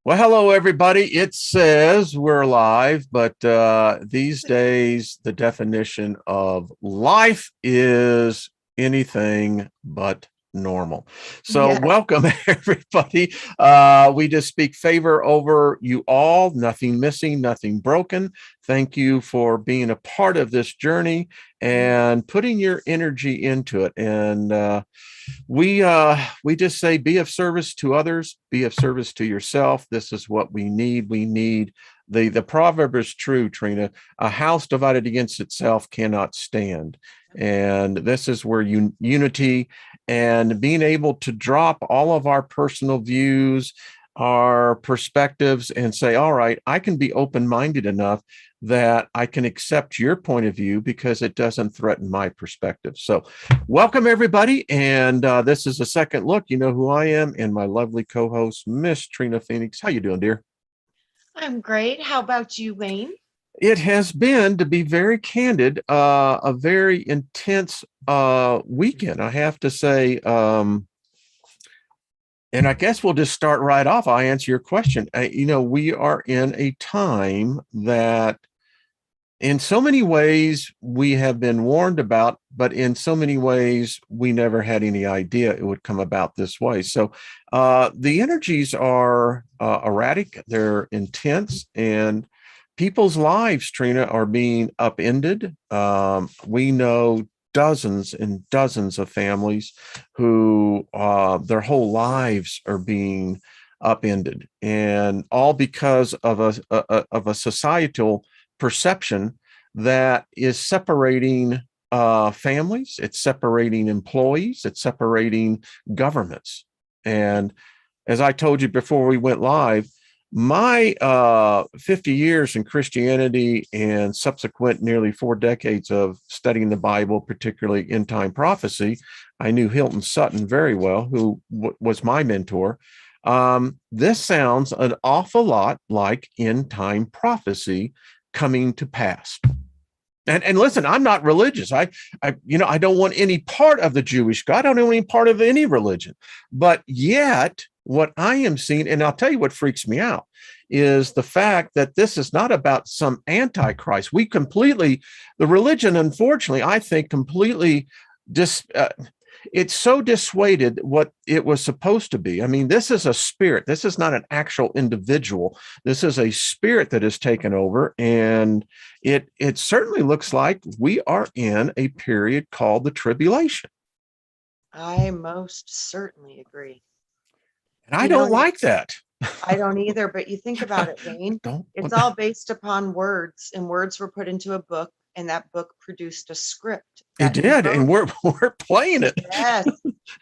Well, hello, everybody. It says we're live, but these days the definition of life is anything but normal. So, Yeah. welcome, everybody. We just speak favor over you all, nothing missing, nothing broken. Thank you for being a part of this journey and putting your energy into it. And we just say be of service to others, be of service to yourself. This is what we need. We need the proverb is true, Trina. A house divided against itself cannot stand. And this is where unity and being able to drop all of our personal views, our perspectives, and say, all right, I can be open-minded enough that I can accept your point of view because it doesn't threaten my perspective. So welcome, everybody. And this is a second look. You know who I am and my lovely co-host, Miss Trina Phoenix. How you doing, dear? I'm great. How about you, Wayne? It has been, to be very candid, a very intense weekend, I have to say. And I guess we'll just start right off. I'll answer your question. We are in a time that in so many ways we have been warned about, but in so many ways we never had any idea it would come about this way. So the energies are erratic, they're intense, and people's lives, Trina, are being upended. We know dozens and dozens of families who their whole lives are being upended, and all because of a societal perception that is separating families, it's separating employees, it's separating governments. And as I told you before we went live, my 50 years in Christianity and subsequent nearly 4 decades of studying the Bible, particularly end time prophecy, I knew Hilton Sutton very well, who was my mentor. This sounds an awful lot like end time prophecy coming to pass. And listen, I'm not religious. I don't want any part of the Jewish God. I don't want any part of any religion. But yet, what I am seeing, and I'll tell you what freaks me out, is the fact that this is not about some antichrist. The religion, unfortunately, I think completely it's so dissuaded what it was supposed to be. I mean, this is a spirit. This is not an actual individual. This is a spirit that has taken over, and it certainly looks like we are in a period called the tribulation. I most certainly agree. And I don't like that. I don't either, but you think about it, Wayne. It's all based upon words, and words were put into a book, and that book produced a script. It did, and we're playing it. Yes,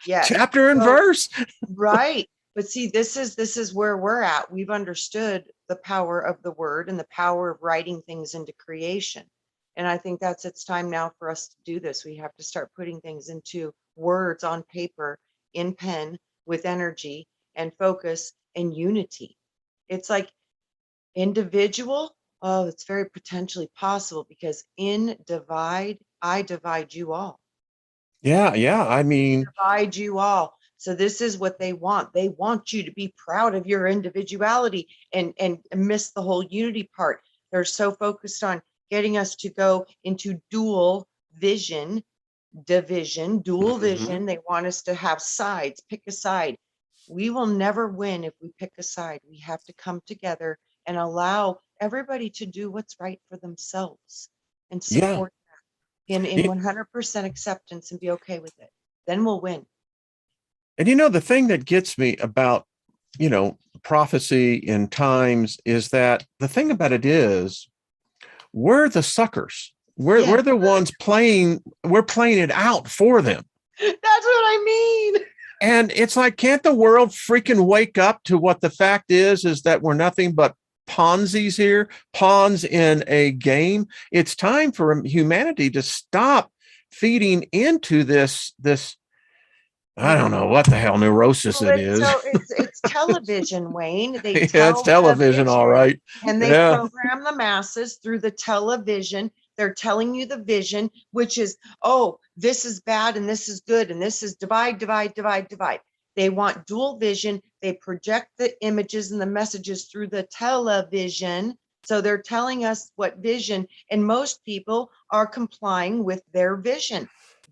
yes. Chapter and verse. Right. But see, this is where we're at. We've understood the power of the word and the power of writing things into creation. And I think it's time now for us to do this. We have to start putting things into words on paper, in pen, with energy and focus and unity. It's like individual. Oh, it's very potentially possible because I divide you all. Yeah. I mean, Divide you all. So this is what they want. They want you to be proud of your individuality and miss the whole unity part. They're so focused on getting us to go into dual vision, division, dual vision. They want us to have sides, pick a side. We will never win if we pick a side. We have to come together and allow everybody to do what's right for themselves and support them in 100% acceptance and be okay with it. Then we'll win. And the thing that gets me about, prophecy in times is that the thing about it is we're the suckers. We're the ones we're playing it out for them. That's what I mean. And it's like, can't the world freaking wake up to what the fact is that we're nothing but Ponzi's here, pawns in a game? It's time for humanity to stop feeding into this I don't know what the hell neurosis it is. So it's television, Wayne. It's television, all right. And they program the masses through the television. They're telling you the vision, which is, oh, this is bad and this is good and this is divide. They want dual vision. They project the images and the messages through the television. So they're telling us what vision, and most people are complying with their vision. And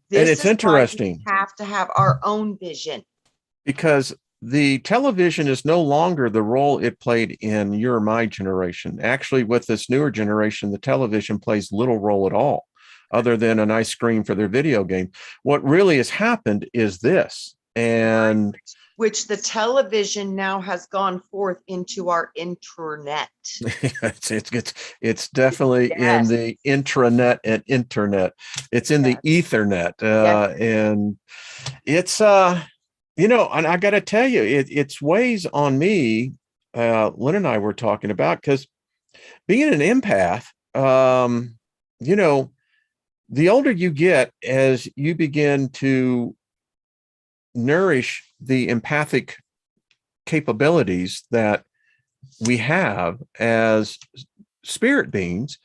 This it's is why we interesting have to have our own vision. because the television is no longer the role it played in your or my generation. Actually, with this newer generation, the television plays little role at all, other than a nice screen for their video game. What really has happened is this, and which the television now has gone forth into our intranet. it's definitely in Yes. the intranet and internet. It's in the ethernet, and it's and I got to tell you, it's weighs on me. Lynn and I were talking about, because being an empath, the older you get, as you begin to nourish the empathic capabilities that we have as spirit beings,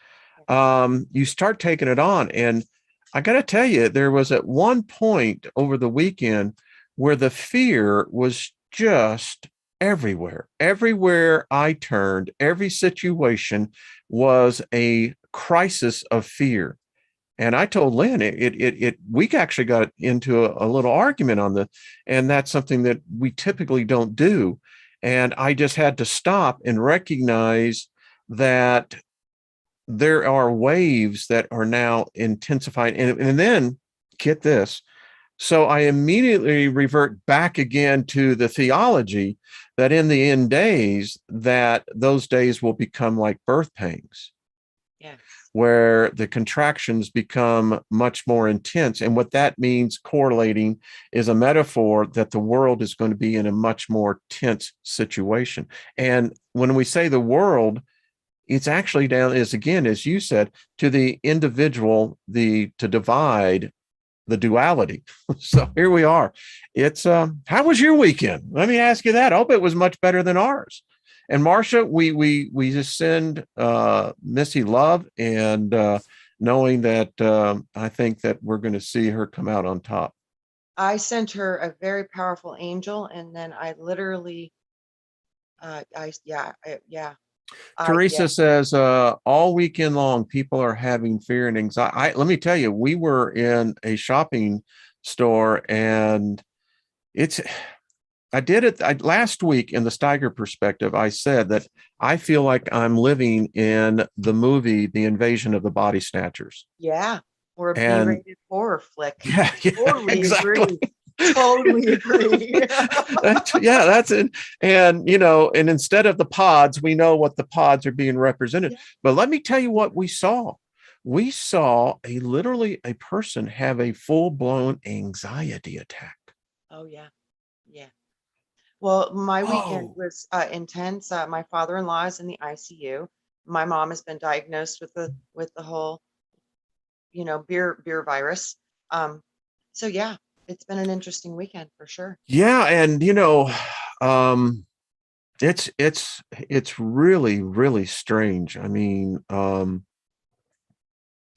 you start taking it on. And I got to tell you, there was at one point over the weekend where the fear was just everywhere. Everywhere I turned, every situation was a crisis of fear. And I told Lynn, we actually got into a little argument on the, and that's something that we typically don't do. And I just had to stop and recognize that there are waves that are now intensifying. And then get this. So I immediately revert back again to the theology that in the end days, that those days will become like birth pangs. Yeah. Where the contractions become much more intense. And what that means, correlating, is a metaphor that the world is going to be in a much more tense situation. And when we say the world, it's actually down, is again, as you said, to the individual, to divide the duality. So here we are. It's how was your weekend? Let me ask you that. I hope it was much better than ours. And Marcia, we just send Missy love, and knowing that I think that we're going to see her come out on top. I sent her a very powerful angel, and then I literally, Teresa says all weekend long, people are having fear and anxiety. Let me tell you, we were in a shopping store, and I did it last week in the Steiger perspective. I said that I feel like I'm living in the movie, The Invasion of the Body Snatchers. Yeah. Or a And B-rated horror flick. Yeah, totally exactly. Agree. Totally agree. That's it. And, and instead of the pods, we know what the pods are being represented. Yeah. But let me tell you what we saw. We saw literally a person have a full-blown anxiety attack. Oh, yeah. Yeah. Well, my weekend was intense. My father-in-law is in the ICU. My mom has been diagnosed with the whole, beer virus. So yeah, it's been an interesting weekend for sure. Yeah, and it's really, really strange. I mean,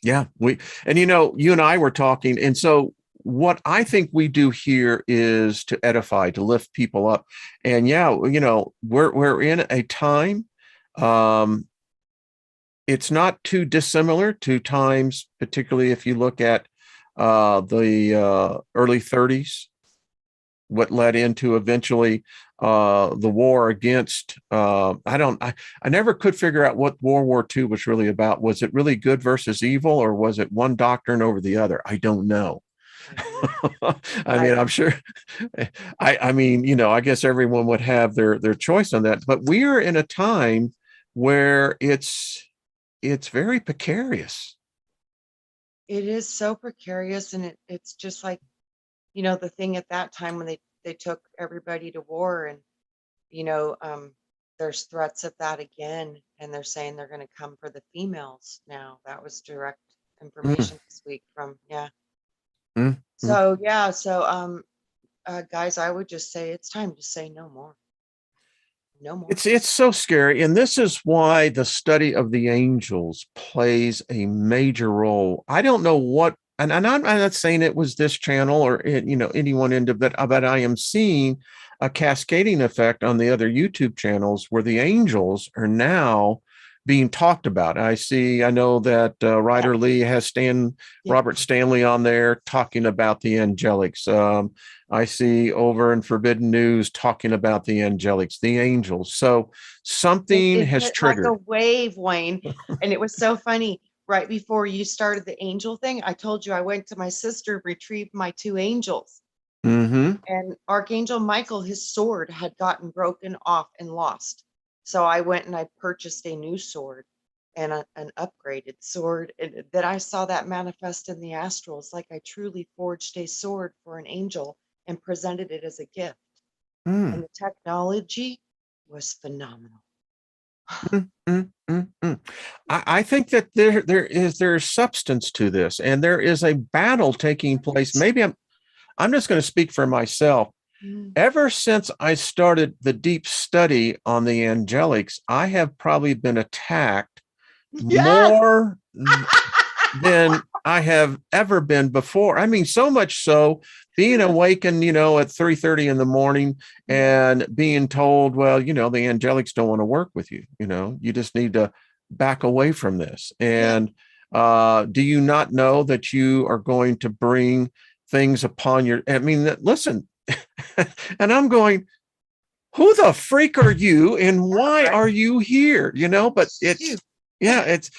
yeah, you and I were talking, and so what I think we do here is to edify, to lift people up. And yeah, we're in a time, it's not too dissimilar to times, particularly if you look at the early 30s, what led into eventually the war against, I never could figure out what World War II was really about. Was it really good versus evil, or was it one doctrine over the other? I don't know. I mean, I'm sure, I mean, I guess everyone would have their choice on that, but we are in a time where it's very precarious. It is so precarious, and it's just like, the thing at that time when they took everybody to war, and there's threats of that again, and they're saying they're going to come for the females now. That was direct information this week from So yeah, so guys, I would just say it's time to say no more. No more. It's so scary. And this is why the study of the angels plays a major role. I don't know what I'm not saying it was this channel or anyone into, but I am seeing a cascading effect on the other YouTube channels where the angels are now being talked about. I know that Yeah. Ryder Lee has Yeah. Robert Stanley on there talking about the angelics. I see over in Forbidden News talking about the angelics, the angels. So something It has hit like a triggered. wave, Wayne. And it was so funny. Right before you started the angel thing, I told you I went to my sister, retrieved my two angels. Mm-hmm. And Archangel Michael, his sword had gotten broken off and lost. So I went and I purchased a new sword and an upgraded sword. And then I saw that manifest in the astrals, like I truly forged a sword for an angel and presented it as a gift. And Mm. the technology was phenomenal. Mm, mm, mm, mm. I think that there's substance to this, and there is a battle taking place. Maybe I'm just going to speak for myself. Mm. Ever since I started the deep study on the angelics, I have probably been attacked Yes. more than I have ever been before. I mean, so much so being awakened, at 3:30 in the morning and being told, well, the angelics don't want to work with you. You just need to back away from this. Yeah. And do you not know that you are going to bring things upon I mean, listen, and I'm going, who the freak are you and why Right. are you here? But Shoot. yeah, it's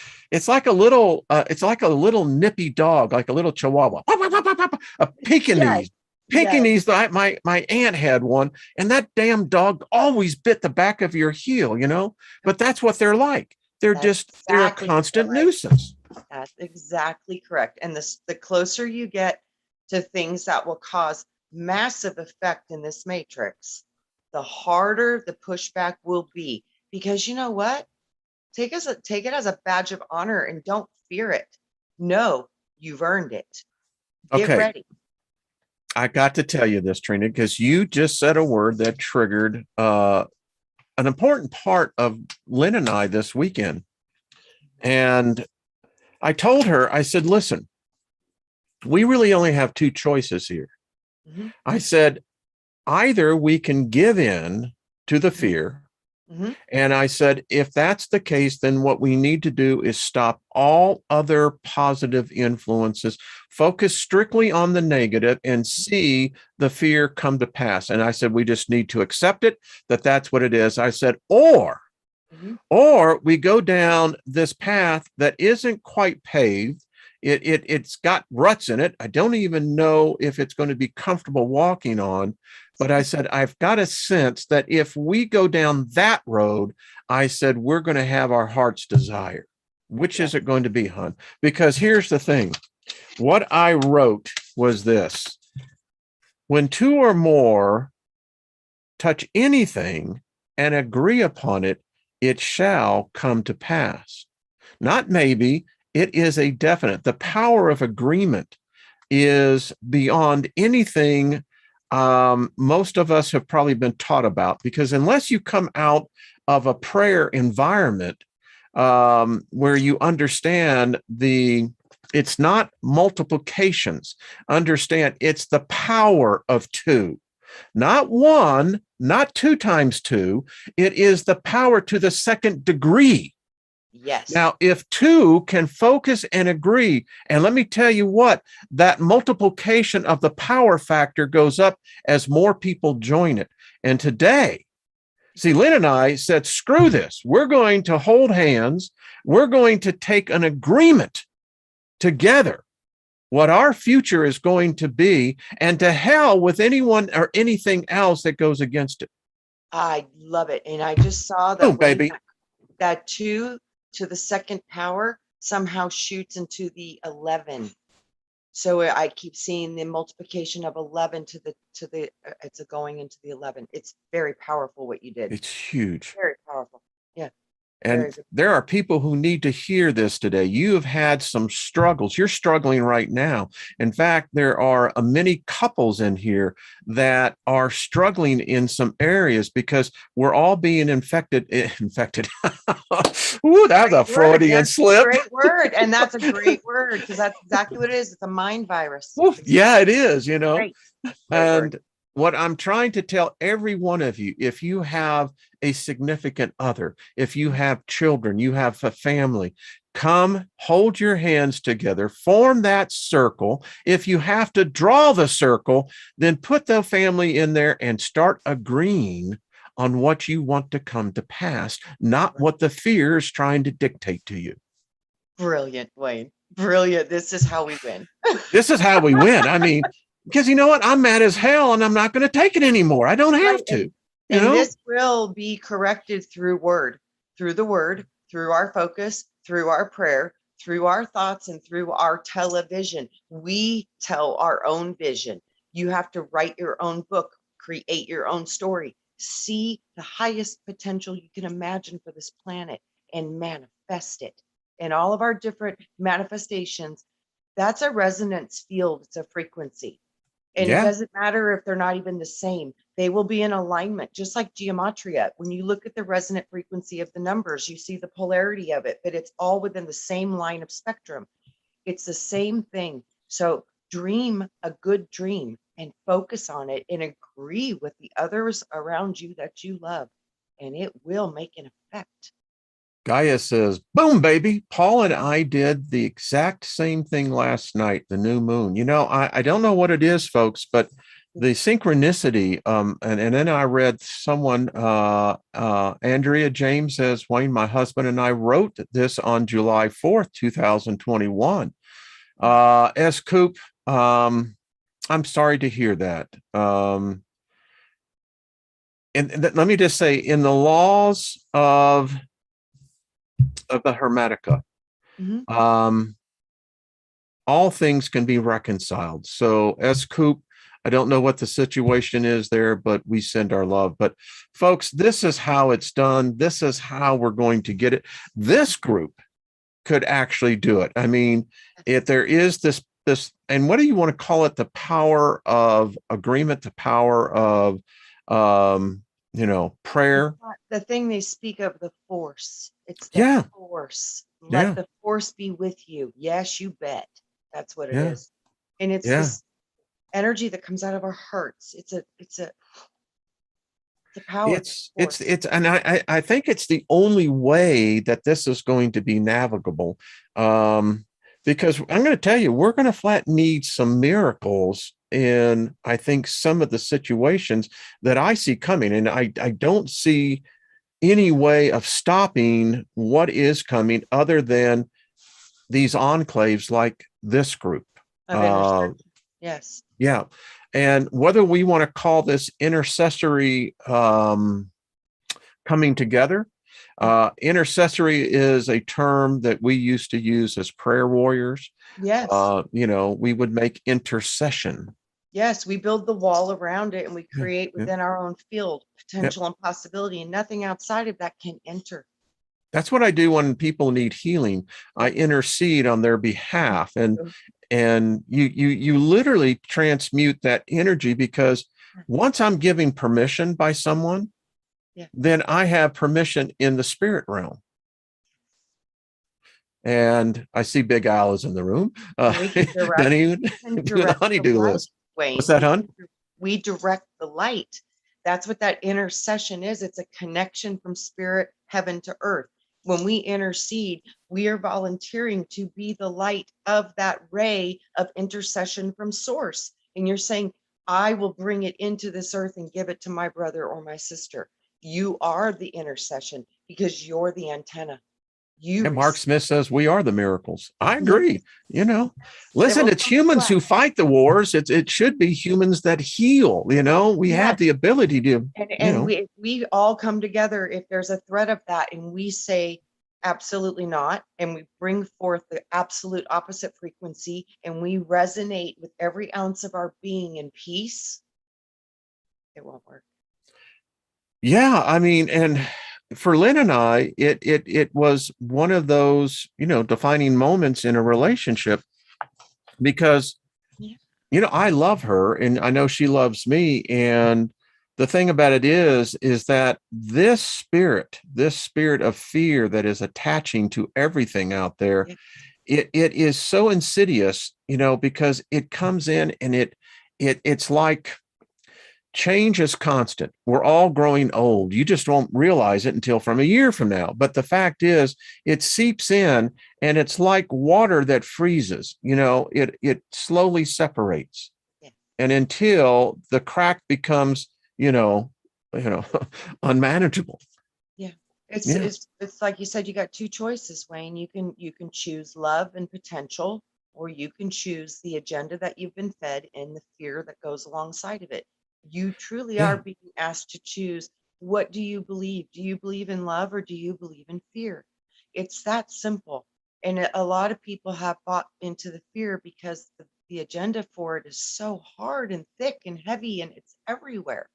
like it's like a little nippy dog, like a little chihuahua, a Yes. Pekingese. Yes. Pekingese, my aunt had one, and that damn dog always bit the back of your heel, but that's what they're like. That's They're a exactly constant correct. nuisance. That's exactly correct. And the closer you get to things that will cause massive effect in this matrix, the harder the pushback will be. Because you know what? Take it as a badge of honor and don't fear it. No, you've earned it. Get Okay, ready. I got to tell you this, Trina, because you just said a word that triggered an important part of Lynn and I this weekend. And I told her, I said, listen, we really only have two choices here. Mhm. I said, either we can give in to the Mhm. fear. Mhm. And I said, if that's the case, then what we need to do is stop all other positive influences, focus strictly on the negative, and see the fear come to pass. And I said, we just need to accept it, that's what it is. I said, Mhm. or we go down this path that isn't quite paved. It's got ruts in it. I don't even know if it's going to be comfortable walking on. But I said, I've got a sense that if we go down that road, I said, we're going to have our heart's desire. Which is Yes. it going to be, hon? Because here's the thing. What I wrote was this. When two or more touch anything and agree upon it, it shall come to pass. Not maybe, it is a definite. The power of agreement is beyond anything most of us have probably been taught about, because unless you come out of a prayer environment where you understand it's not multiplications, understand it's the power of two. Not one, not two times two. It is the power to the second degree. Yes. Now, if two can focus and agree, and let me tell you what, that multiplication of the power factor goes up as more people join it. And today, see, Lynn and I said, screw this. We're going to hold hands. We're going to take an agreement together what our future is going to be, and to hell with anyone or anything else that goes against it. I love it. And I just saw Oh, that Wayne, baby. that 2 to the second power somehow shoots into the 11. So I keep seeing the multiplication of 11 to the it's going into the 11. It's very powerful what you did. It's huge. Very powerful. Yeah. Very And good. there are people who need to hear this today. You have had some struggles. You're struggling right now. In fact, there are many couples in here that are struggling in some areas because we're all being infected. Ooh, that was a Great word. Freudian That's a slip. great word. And that's a great word because that's exactly what it is. It's a mind virus. Ooh, yeah, it is, Great. Great word. And what I'm trying to tell every one of you, if you have a significant other, if you have children, you have a family, come hold your hands together, form that circle. If you have to draw the circle, then put the family in there and start agreeing on what you want to come to pass, not what the fear is trying to dictate to you. Brilliant, Wayne. Brilliant. This is how we win. This is how we win. I mean, because you know what? I'm mad as hell and I'm not going to take it anymore. I don't have Right. to. And this will be corrected through the word, through our focus, through our prayer, through our thoughts, and through our television. We tell our own vision. You have to write your own book, create your own story, see the highest potential you can imagine for this planet and manifest it. And all of our different manifestations, that's a resonance field, it's a frequency. And it doesn't matter if they're not even the same. They will be in alignment, just like geometria. When you look at the resonant frequency of the numbers, you see the polarity of it, but it's all within the same line of spectrum. It's the same thing. So dream a good dream and focus on it and agree with the others around you that you love, and it will make an effect. Gaia says, boom, baby. Paul and I did the exact same thing last night, the new moon. You know, I don't know what it is, folks, but the synchronicity, and then I read someone, Andrea James says, Wayne, my husband and I wrote this on July 4th, 2021. S. Coop, I'm sorry to hear that. And let me just say, in the laws of the Hermetica, all things can be reconciled. So S. Coop, I don't know what the situation is there, but we send our love. But folks, this is how it's done. This is how we're going to get it. This group could actually do it. I mean, if there is this, and what do you want to call it? The power of agreement, the power of, prayer. The thing they speak of, the force. It's the force. Let the force be with you. Yes, you bet. That's what it is. And it's this energy that comes out of our hearts. It's a power. And I think it's the only way that this is going to be navigable. Because I'm going to tell you, we're going to need some miracles in, I think, some of the situations that I see coming. And I don't see any way of stopping what is coming other than these enclaves like this group. Yes. Yeah. And whether we want to call this intercessory coming together, intercessory is a term that we used to use as prayer warriors. Yes. We would make intercession. Yes, we build the wall around it and we create within our own field potential and possibility, and nothing outside of that can enter. That's what I do when people need healing. I intercede on their behalf, and you literally transmute that energy, because once I'm giving permission by someone, then I have permission in the spirit realm. And I see Big Al is in the room. Do an honeydew list. What's that, hon? We direct the light. That's what that intercession is. It's a connection from spirit, heaven to earth. When we intercede, we are volunteering to be the light of that ray of intercession from source. And you're saying, I will bring it into this earth and give it to my brother or my sister. You are the intercession because you're the antenna. And Mark Smith says we are the miracles. I agree. Listen, it's humans who fight the wars. It should be humans that heal. We have the ability to. We all come together if there's a threat of that, and we say absolutely not, and we bring forth the absolute opposite frequency, and we resonate with every ounce of our being in peace. It won't work. Yeah, I mean, and for Lynn and I, it was one of those, defining moments in a relationship, because, I love her and I know she loves me. And the thing about it is that this spirit of fear that is attaching to everything out there, Yeah. it is so insidious, because it comes in and it's like change is constant. We're all growing old. You just won't realize it until from a year from now. But the fact is, it seeps in, and it's like water that freezes. It slowly separates, Yeah. and until the crack becomes, unmanageable. Yeah. Yeah. It's like you said, you got two choices, Wayne. You can choose love and potential, or you can choose the agenda that you've been fed and the fear that goes alongside of it. You truly are Yeah. being asked to choose. What do you believe? Do you believe in love or do you believe in fear? It's that simple. And a lot of people have bought into the fear because the agenda for it is so hard and thick and heavy and it's everywhere.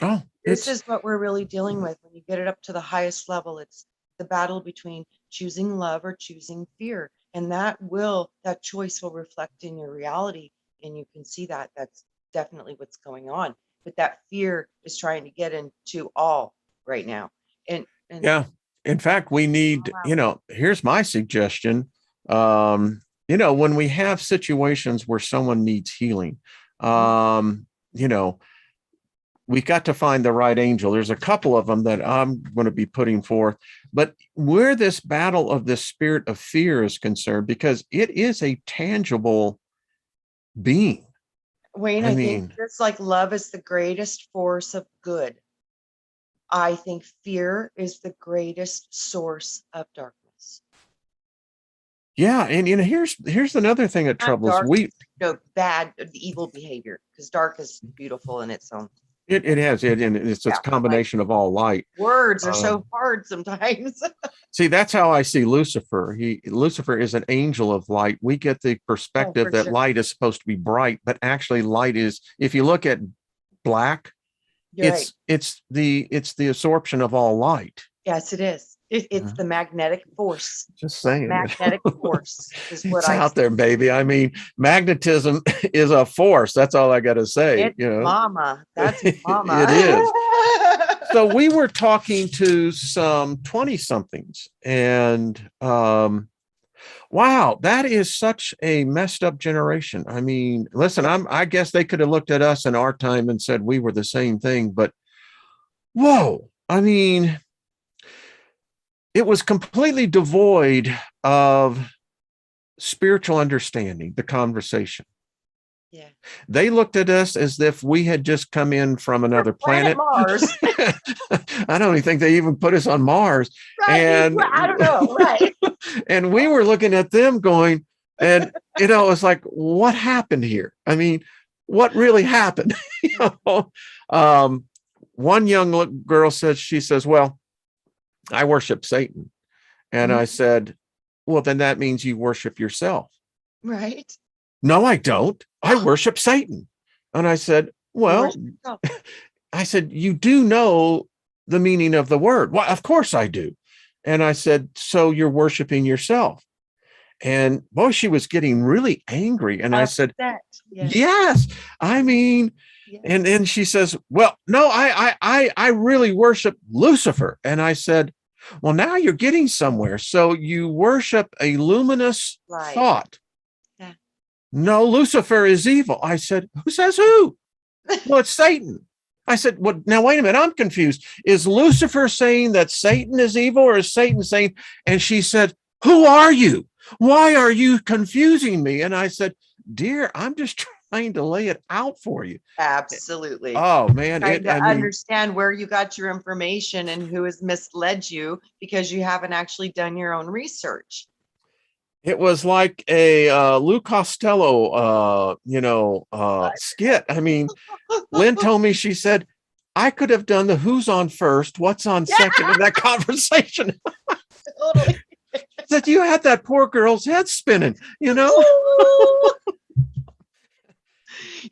Oh, This is what we're really dealing with when you get it up to the highest level. It's the battle between choosing love or choosing fear. And that choice will reflect in your reality. And you can see that that's definitely what's going on. But that fear is trying to get into all right now. And yeah. In fact, we need, here's my suggestion. When we have situations where someone needs healing, you know, we got to find the right angel. There's a couple of them that I'm going to be putting forth, but where this battle of this spirit of fear is concerned, because it is a tangible being. Wayne, I think it's like love is the greatest force of good. I think fear is the greatest source of darkness. Yeah, and here's another thing that troubles dark, bad, evil behavior, because dark is beautiful in its own. It has it, and it's a combination of all light. Words are so hard sometimes. See, that's how I see Lucifer. Lucifer is an angel of light. We get the perspective that light is supposed to be bright, but actually light is, if you look at black, it's the absorption of all light. Yes, it is. It's the magnetic force. Just saying. Magnetic force is what it's out there, baby. I mean, magnetism is a force. That's all I got to say. It's mama. That's mama. It is. So we were talking to some 20-somethings, and wow, that is such a messed up generation. I mean, listen, I guess they could have looked at us in our time and said we were the same thing, but whoa, I mean, it was completely devoid of spiritual understanding, the conversation. Yeah. They looked at us as if we had just come in from another planet. Mars. I don't even think they even put us on Mars. Right. And I don't know. Right. And we were looking at them going, and it's like, what happened here? I mean, what really happened? One young girl says, well, I worship Satan. And I said, well, then that means you worship yourself. Right. No, I don't. I worship Satan. And I said, well, I said, you do know the meaning of the word. Well, of course I do. And I said, so you're worshiping yourself. And boy, she was getting really angry. And I said, yes. I mean, and then she says, well, no, I really worship Lucifer. And I said, well, now you're getting somewhere. So you worship a luminous thought. Yeah. No, Lucifer is evil. I said, who says who? Well, it's Satan. I said, well, now, wait a minute. I'm confused. Is Lucifer saying that Satan is evil, or is Satan saying, and she said, who are you? Why are you confusing me? And I said, dear, I'm just trying to lay it out for you. Absolutely. Oh, man. Understand where you got your information and who has misled you because you haven't actually done your own research. It was like a Lou Costello, skit. I mean, Lynn told me, she said, I could have done the who's on first, what's on second in that conversation. Totally. That you had that poor girl's head spinning,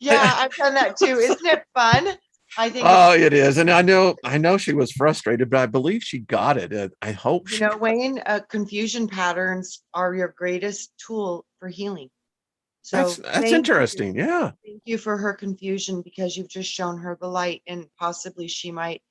Yeah, I've done that too. Isn't it fun? I think. Oh, it is. And I know she was frustrated, but I believe she got it. I hope. Wayne, confusion patterns are your greatest tool for healing. So That's interesting. Yeah. thank you for her confusion, because you've just shown her the light, and possibly she might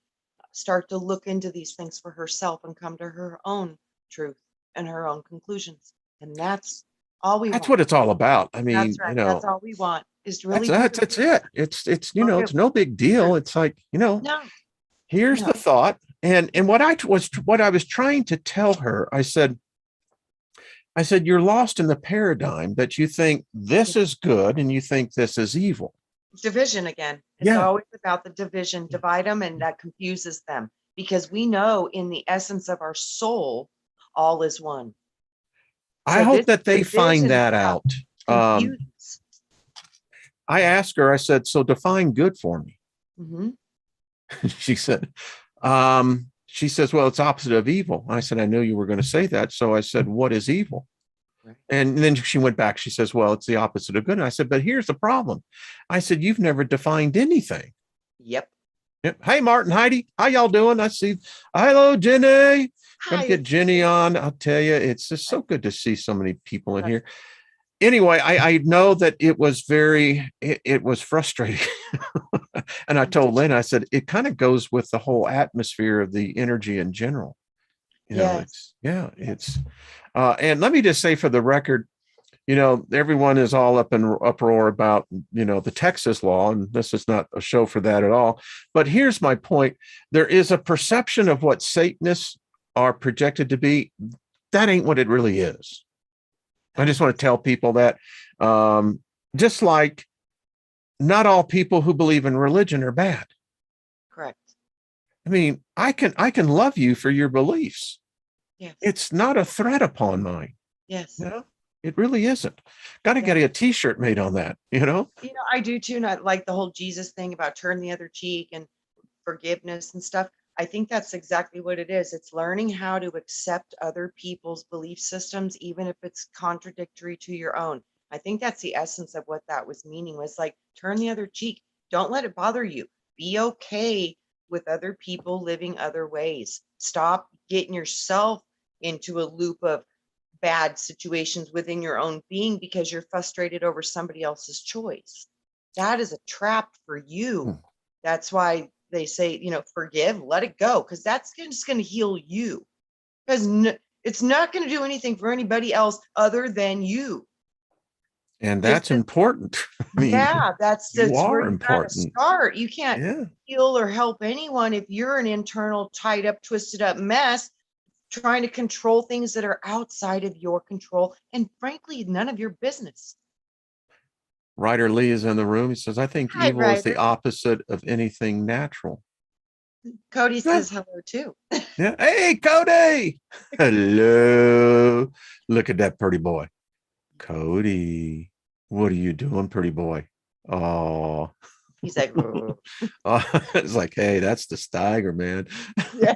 start to look into these things for herself and come to her own truth and her own conclusions. And that's all we That's want. what it's all about. I That's mean, right. That's all we want, is to really do the that's it. It's, work. it's no big deal. It's like, No, here's no. the thought. And what I was trying to tell her, I said, you're lost in the paradigm that you think this is good and you think this is evil. Division again. It's Yeah. always about the division, divide them, and that confuses them, because we know in the essence of our soul, all is one. I So this hope that they find division that stuff out. confuses. I asked her, I said, so define good for me. Mhm. She said, she says, well, it's opposite of evil. I said, I knew you were going to say that. So I said, what is evil? Right. And then she went back. She says, well, it's the opposite of good. And I said, but here's the problem. I said, you've never defined anything. Yep. Yep. Hey, Martin, Heidi, how y'all doing? I see. Hello, Jenny. Got to Hi. get Jenny on. I'll tell you, it's just so good to see so many people in here. Anyway, I know that it was it was frustrating. And I told Lynn, I said, it kind of goes with the whole atmosphere of the energy in general. Yes. It's, and let me just say for the record, everyone is all up in uproar about, the Texas law, and this is not a show for that at all. But here's my point. There is a perception of what Satanists are projected to be. That ain't what it really is. I just want to tell people that, just like not all people who believe in religion are bad. Correct. I mean, I can love you for your beliefs. Yes. It's not a threat upon mine. Yes. It really isn't. Got to get a t-shirt made on that, I do too. Not like the whole Jesus thing about turn the other cheek and forgiveness and stuff. I think that's exactly what it is. It's learning how to accept other people's belief systems, even if it's contradictory to your own. I think that's the essence of what that was meaning, was like, turn the other cheek. Don't let it bother you. Be okay with other people living other ways. Stop getting yourself into a loop of bad situations within your own being because you're frustrated over somebody else's choice. That is a trap for you. That's why they say, forgive, let it go, because that's just going to heal you. Because it's not going to do anything for anybody else other than you. And that's important. I mean, that's you where are you gotta important. start. You can't heal or help anyone if you're an internal, tied up, twisted up mess trying to control things that are outside of your control and frankly none of your business. Ryder Lee is in the room. He says, I think Hi, evil is the Ryder. opposite of anything natural. Cody says hello too. Yeah. Hey, Cody. Hello. Look at that pretty boy. Cody, what are you doing, pretty boy? Oh, he's like, it's like, hey, that's the Steiger, man. Yeah.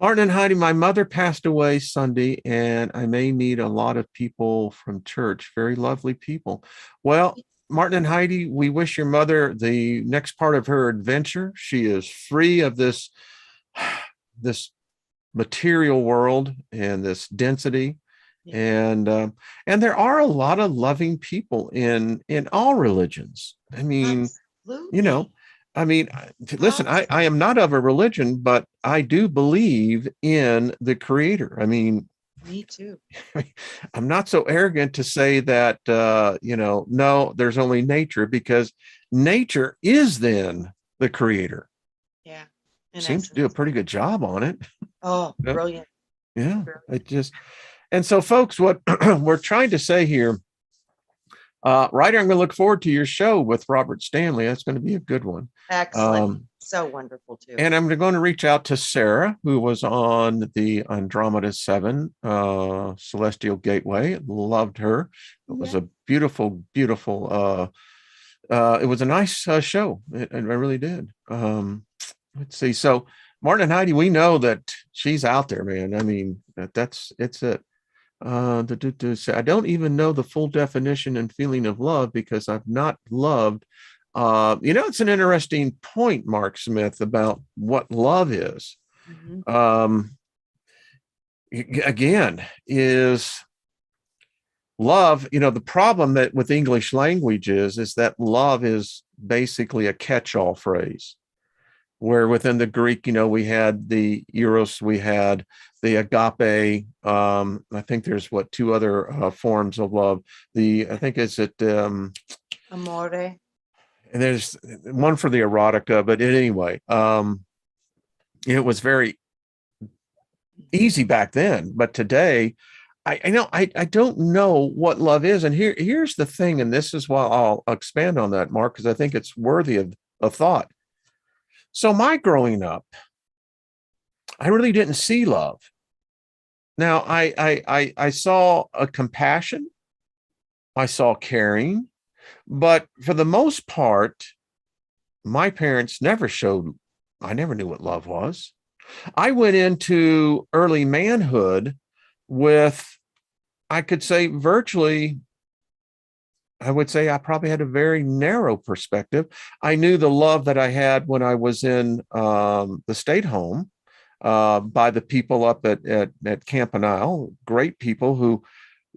Martin and Heidi, my mother passed away Sunday, and I may meet a lot of people from church. Very lovely people. Well, Martin and Heidi, we wish your mother the next part of her adventure. She is free of this material world and this density. And there are a lot of loving people in all religions. I mean, absolutely. Listen, I am not of a religion, but I do believe in the creator. I mean, me too. I'm not so arrogant to say that, no, there's only nature, because nature is then the creator. Yeah. Seems to do a pretty good job on it. Oh, brilliant. Yeah. And so folks, what we're trying to say here, Ryder, I'm going to look forward to your show with Robert Stanley. That's going to be a good one. Excellent. So wonderful too. And I'm going to reach out to Sarah, who was on the Andromeda 7 Celestial Gateway. Loved her. It was a beautiful, beautiful, it was a nice show. I really did. Let's see. So Martin and Heidi, we know that she's out there, man. I mean, it's it. I don't even know the full definition and feeling of love because I've not loved. It's an interesting point, Mark Smith, about what love is. Again, is love, the problem that with English language is that love is basically a catch-all phrase, where within the Greek, we had the eros, we had the agape. I think there's two other forms of love. I think it's Amore. and there's one for the erotica, but anyway, it was very easy back then, but today I don't know what love is. And here's the thing, and this is why I'll expand on that, Mark, because I think it's worthy of thought. So my growing up, I really didn't see love. Now I saw a compassion, I saw caring, but for the most part, my parents never showed. I never knew what love was. I went into early manhood with, I could say virtually, I would say I probably had a very narrow perspective. I knew the love that I had when I was in the state home by the people up at Campanile, great people who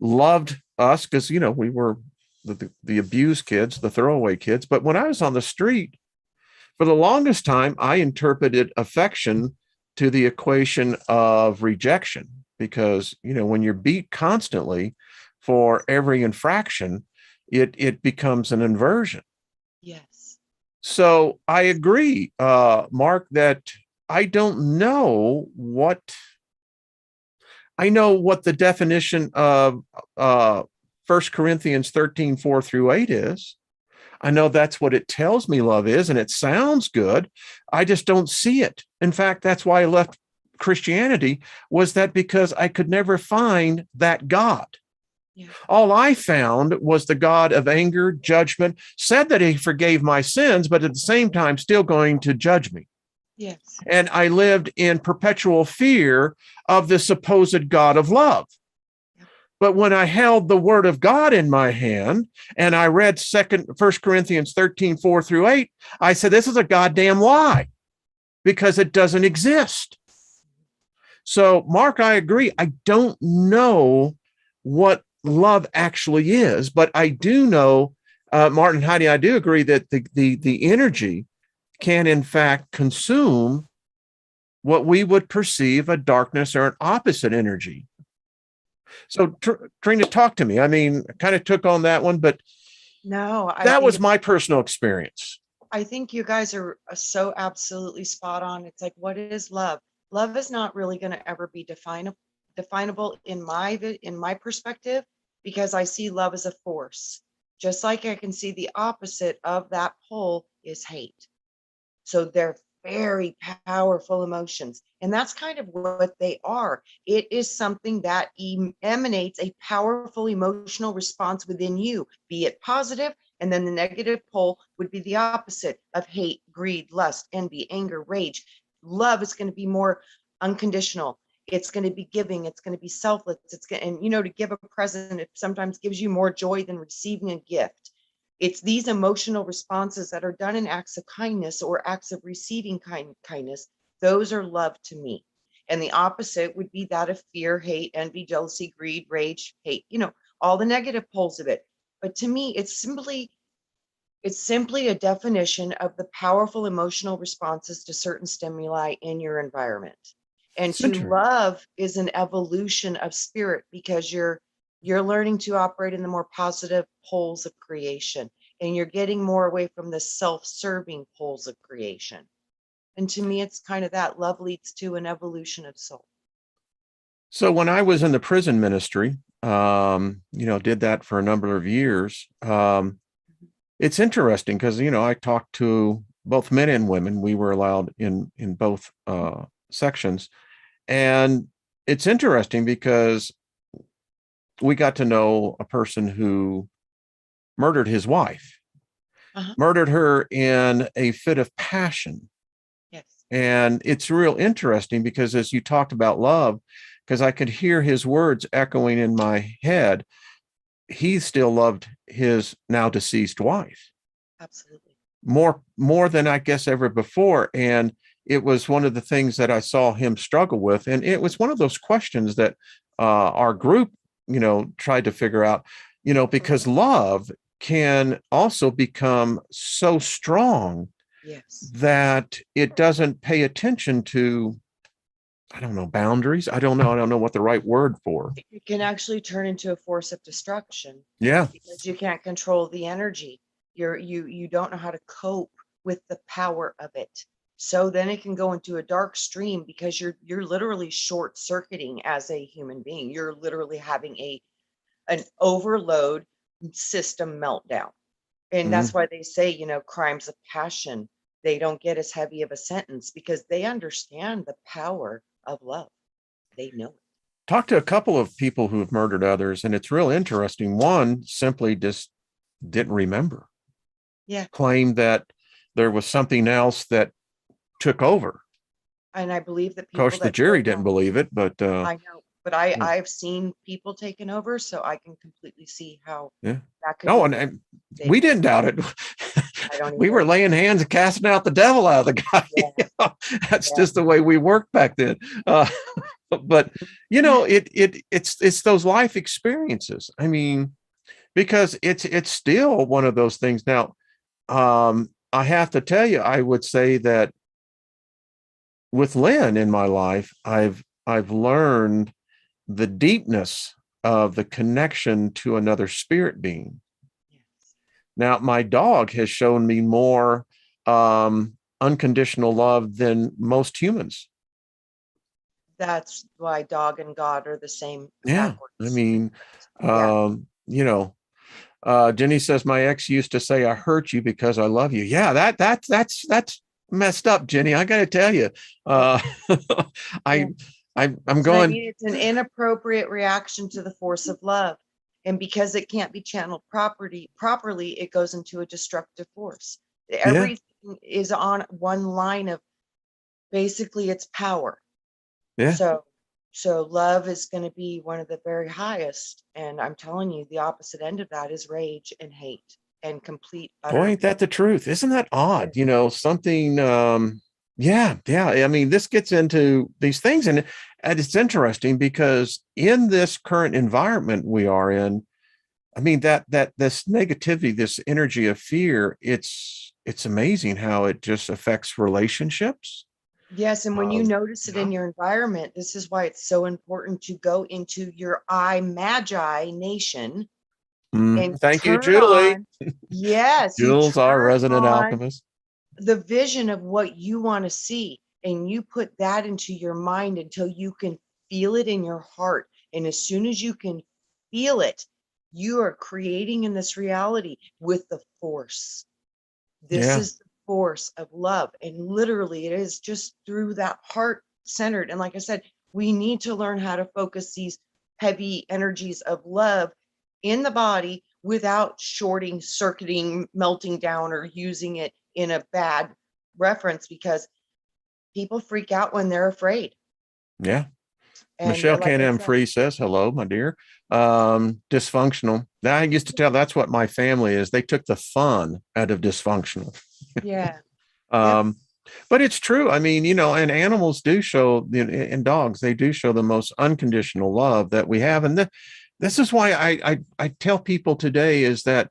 loved us because, we were the abused kids, the throwaway kids. But when I was on the street, for the longest time, I interpreted affection to the equation of rejection, because, when you're beat constantly for every infraction, it becomes an inversion. Yes. So I agree, Mark, that I don't know what the definition of 1 Corinthians 13, 4-8 is. I know that's what it tells me love is, and it sounds good. I just don't see it. In fact, that's why I left Christianity, was that because I could never find that God. Yeah. All I found was the God of anger, judgment, said that he forgave my sins, but at the same time, still going to judge me. Yes. And I lived in perpetual fear of the supposed God of love. But when I held the word of God in my hand and I read 1 Corinthians 13, 4-8, I said, this is a goddamn lie, because it doesn't exist. So, Mark, I agree. I don't know what love actually is, but I do know, Martin, Heidi, I do agree that the energy can in fact consume what we would perceive a darkness or an opposite energy. So, Trina, talk to me. I mean, I kind of took on that one, but no, that was my personal experience. I think you guys are so absolutely spot on. It's like, what is love? Love is not really going to ever be definable in my perspective, because I see love as a force. Just like I can see the opposite of that pole is hate. So they're very powerful emotions. And that's kind of what they are. It is something that emanates a powerful emotional response within you, be it positive, and then the negative pole would be the opposite of hate, greed, lust, envy, anger, rage. Love is going to be more unconditional. It's going to be giving. It's going to be selfless. And to give a present, it sometimes gives you more joy than receiving a gift. It's these emotional responses that are done in acts of kindness or acts of receiving kindness. Those are love to me. And the opposite would be that of fear, hate, envy, jealousy, greed, rage, hate, all the negative poles of it. But to me, it's simply a definition of the powerful emotional responses to certain stimuli in your environment. And to love is an evolution of spirit, because you're learning to operate in the more positive poles of creation, and you're getting more away from the self-serving poles of creation. And to me, it's kind of that love leads to an evolution of soul. So when I was in the prison ministry, did that for a number of years. It's interesting because, I talked to both men and women. We were allowed in both sections. And it's interesting because we got to know a person who murdered his wife, murdered her in a fit of passion. Yes. And it's real interesting because as you talked about love, because I could hear his words echoing in my head, he still loved his now deceased wife. Absolutely. More than I guess ever before. And it was one of the things that I saw him struggle with. And it was one of those questions that our group tried to figure out, because love can also become so strong Yes. that it doesn't pay attention to, I don't know, boundaries. I don't know what the right word for. It can actually turn into a force of destruction. Yeah. Because you can't control the energy. You don't know how to cope with the power of it. So then it can go into a dark stream because you're literally short circuiting as a human being. You're literally having an overload system meltdown. And that's why they say, crimes of passion, they don't get as heavy of a sentence because they understand the power of love. They know it. Talked to a couple of people who have murdered others, and it's real interesting. One simply just didn't remember. Yeah. Claimed that there was something else that took over. And I believe that Of course, the jury didn't believe it, but I know, but I've seen people taken over, so I can completely see how yeah. that could No, be. and we didn't doubt it. I don't We either. were laying hands and casting out the devil out of the guy. Yeah. That's Yeah. just the way we worked back then. But it's those life experiences. I mean, because it's still one of those things. Now, I have to tell you, I would say that with Lynn in my life, I've learned the deepness of the connection to another spirit being. Yes. Now, my dog has shown me more unconditional love than most humans. That's why dog and God are the same Yeah. backwards. I mean, Yeah. Jenny says, my ex used to say, I hurt you because I love you. Yeah, that's messed up, Jenny. I got to tell you, Yeah. I'm I going. mean, it's an inappropriate reaction to the force of love. And because it can't be channeled properly, it goes into a destructive force. Yeah. Everything is on one line of basically its power. Yeah. So love is going to be one of the very highest. And I'm telling you, the opposite end of that is rage and hate and complete utter. Boy, ain't that the truth? Isn't that odd? Something. Yeah. I mean, this gets into these things, and it's interesting because in this current environment we are in, I mean, that this negativity, this energy of fear, it's amazing how it just affects relationships. Yes, and when you notice it in your environment, this is why it's so important to go into your Magi nation and Thank you, turn Julie. on. Yes, you Jules, our turn resident on alchemist. the vision of what you want to see, and you put that into your mind until you can feel it in your heart. And as soon as you can feel it, you are creating in this reality with the force. This Yeah. is the force of love. And literally, it is just through that heart centered. And like I said, we need to learn how to focus these heavy energies of love in the body without shorting, circuiting, melting down, or using it in a bad reference, because people freak out when they're afraid. Yeah. And Michelle like I Can-Am said, Free says, hello, my dear. Dysfunctional. Now, I used to tell that's what my family is. They took the fun out of dysfunctional. yeah, But it's true. I mean, and animals do show, and dogs, they do show the most unconditional love that we have. And this is why I tell people today is that,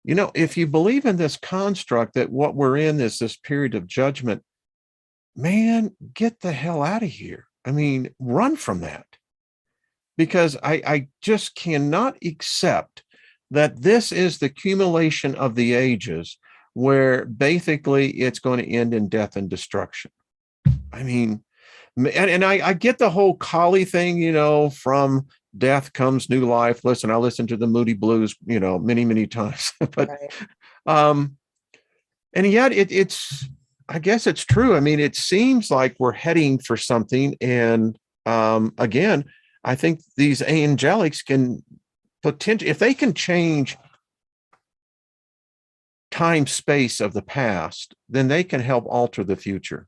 if you believe in this construct that what we're in is this period of judgment, man, get the hell out of here. I mean, run from that, because I just cannot accept that this is the accumulation of the ages where basically it's going to end in death and destruction. I mean, and I get the whole collie thing, from death comes new life. Listen, I listened to the Moody Blues, many, many times, but, right. And yet I guess it's true. I mean, it seems like we're heading for something. And, again, I think these angelics can potentially, if they can change time space of the past, then they can help alter the future.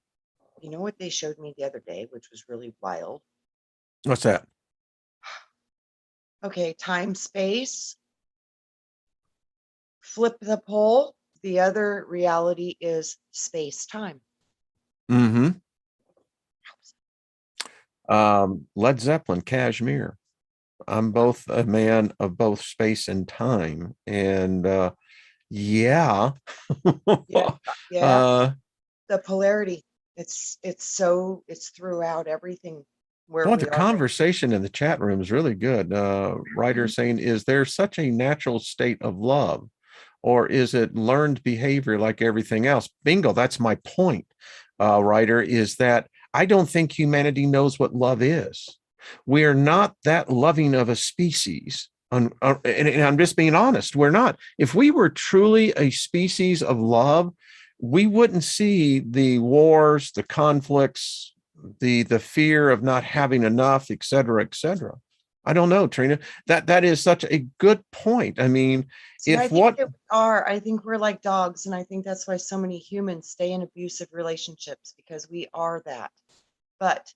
You know what they showed me the other day, which was really wild? What's that? Okay, time, space, flip the pole. The other reality is space, time. Mm-hmm. Led Zeppelin, Kashmir. I'm both a man of both space and time. And yeah. Yeah. Yeah. uh The polarity. It's throughout everything where Boy, the we are right conversation in the chat room is really good. Writer now. saying, is there such a natural state of love, or is it learned behavior like everything else? Bingo, that's my point, writer, is that I don't think humanity knows what love is. We are not that loving of a species. And I'm just being honest, we're not. If we were truly a species of love, we wouldn't see the wars, the conflicts, the fear of not having enough, et cetera, et cetera. I don't know, Trina. That is such a good point. I mean, See, I if think what that we are. I think we're like dogs, and I think that's why so many humans stay in abusive relationships because we are that. But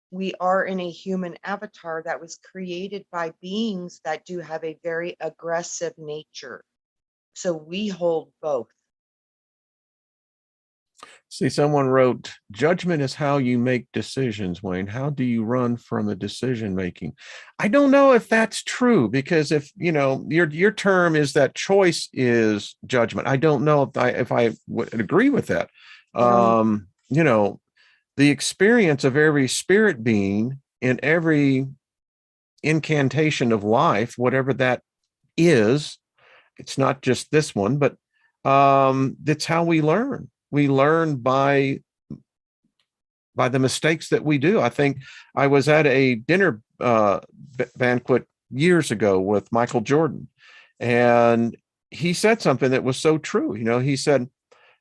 we are in a human avatar that was created by beings that do have a very aggressive nature. So we hold both. See, someone wrote, judgment is how you make decisions, Wayne. How do you run from the decision making? I don't know if that's true, because if your term is that choice is judgment. I don't know if I would agree with that. I don't know. The experience of every spirit being in every incantation of life, whatever that is, it's not just this one, but that's how we learn. We learn by the mistakes that we do. I think I was at a dinner banquet years ago with Michael Jordan, and he said something that was so true. He said,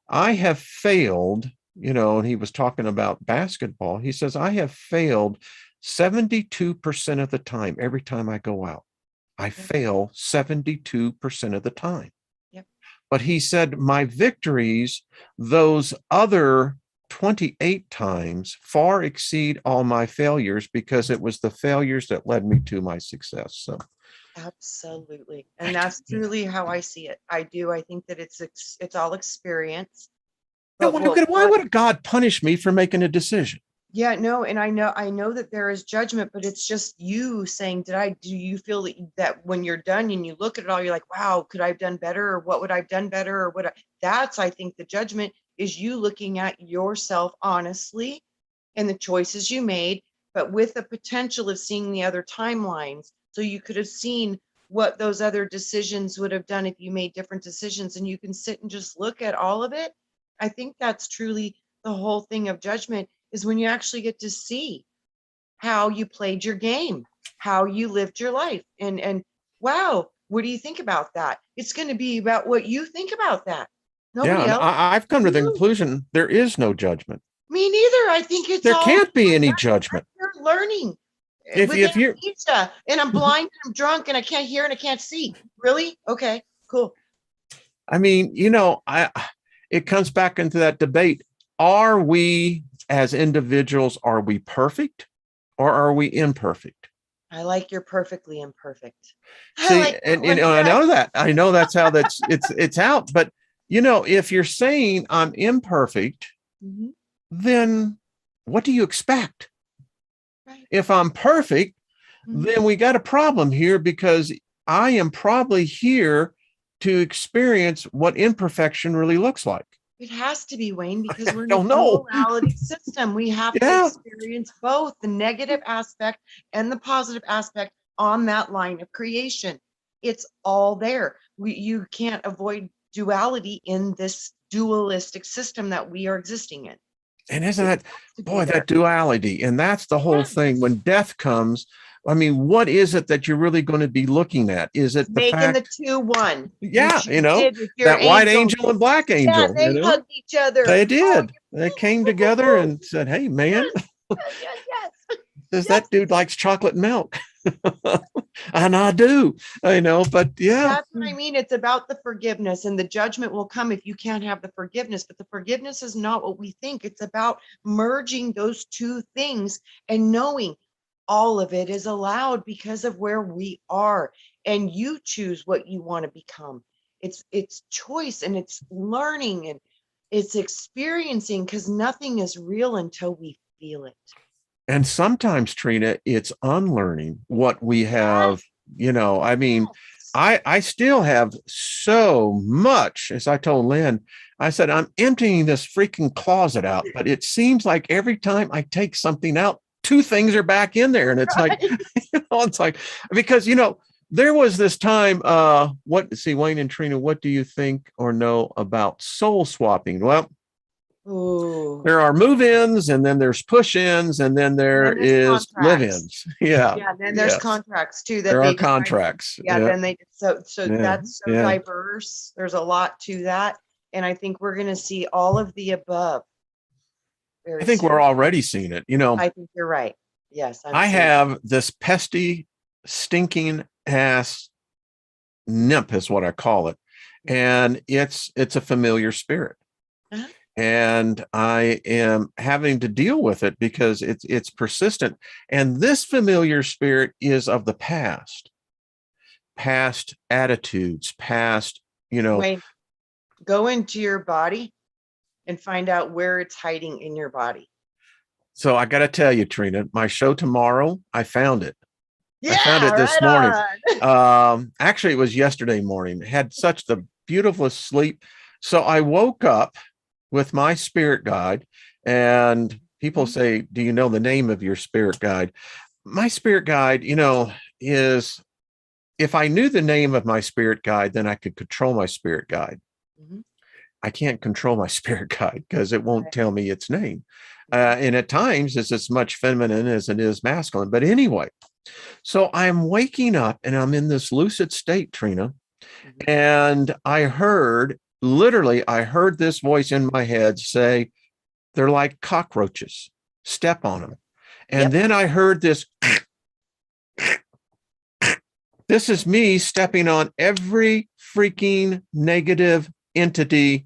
I have failed, and he was talking about basketball. He says, I have failed 72% of the time. Every time I go out, I Yep. fail 72% of the time. Yep. But he said, my victories, those other 28 times, far exceed all my failures, because it was the failures that led me to my success. So Absolutely. And that's truly how I see it. I do. I think that it's all experience. now, But why would God punish me for making a decision? yeah, no, and I know that there is judgment, but it's just you saying, do you feel that when you're done and you look at it all, you're like, wow, could I have done better? Or what would I have done better? Or that's, I think the judgment is you looking at yourself honestly and the choices you made, but with the potential of seeing the other timelines. So you could have seen what those other decisions would have done if you made different decisions, and you can sit and just look at all of it. I think that's truly the whole thing of judgment, is when you actually get to see how you played your game, how you lived your life. And wow, what do you think about that? It's going to be about what you think about that. Yeah, Nobody and else. I've come to the You. conclusion there is no judgment. Me neither. I think it's There all can't be any judgment. you're learning with If you're, amnesia, and I'm blind and I'm drunk and I can't hear and I can't see. Really? Okay, cool. I mean, it comes back into that debate. Are we as individuals, are we perfect, or are we imperfect? I like your perfectly imperfect. I See, like that and one. I Yes. know that. I know that's how it's out. But if you're saying I'm imperfect, Mhm. then what do you expect? Right. If I'm perfect, Mhm. then we got a problem here, because I am probably here to experience what imperfection really looks like. It has to be, Wayne, because I we're in a don't know. duality system. We have to Yeah. experience both the negative aspect and the positive aspect on that line of creation. It's all there. You can't avoid duality in this dualistic system that we are existing in. And isn't It that, has to be boy, there. that duality? And that's the whole thing. Yes. When death comes, I mean, what is it that you're really going to be looking at? Is it the Making the fact, two one, yeah, which you did with your that white angel. angel and black Yeah, angel, they hugged each other. they Oh, did. They came together and said, hey, man, yes, yes, yes, says yes. that dude likes chocolate milk. And I do, but yeah, That's what I mean. It's about the forgiveness, and the judgment will come if you can't have the forgiveness. But the forgiveness is not what we think. It's about merging those two things and knowing all of it is allowed because of where we are. And you choose what you want to become. It's choice, and it's learning, and it's experiencing, because nothing is real until we feel it. And sometimes, Trina, it's unlearning what we have, Yes, I mean, yes. I still have so much, as I told Lynn, I said, I'm emptying this freaking closet out, but it seems like every time I take something out, two things are back in there. And it's like, Right. it's like, because, there was this time, Wayne and Trina, what do you think or know about soul swapping? Well, Ooh. there are move-ins, and then there's push-ins, and then And there then there's is contracts. live-ins. Yeah. Yeah, and then there's Yes. contracts too that There are they decide. contracts. Yeah, Yeah. then they so Yeah. that's so Yeah. diverse. There's a lot to that. And I think we're gonna see all of the above I very think soon. we're already seeing it. I think you're right. Yes, I'm I seeing. have this pesty, stinking ass nymph is what I call it. And it's a familiar spirit. Uh-huh. And I am having to deal with it because it's persistent. And this familiar spirit is of the past attitudes, past, Wayne, go into your body and find out where it's hiding in your body. so I got to tell you, Trina, my show tomorrow, I found it. I found Yeah, it this right morning. on. Actually, it was yesterday morning. Had such the beautifulest sleep. So I woke up with my spirit guide, and people say, do you know the name of your spirit guide? My spirit guide, is, if I knew the name of my spirit guide, then I could control my spirit guide. Mhm. I can't control my spirit guide because it won't Right. tell me its name. Mhm. And at times it's as much feminine as it is masculine. But anyway, so I'm waking up and I'm in this lucid state, Trina. Mhm. And I heard this voice in my head say, they're like cockroaches, step on them. And Yep. then I heard this. This is me stepping on every freaking negative entity,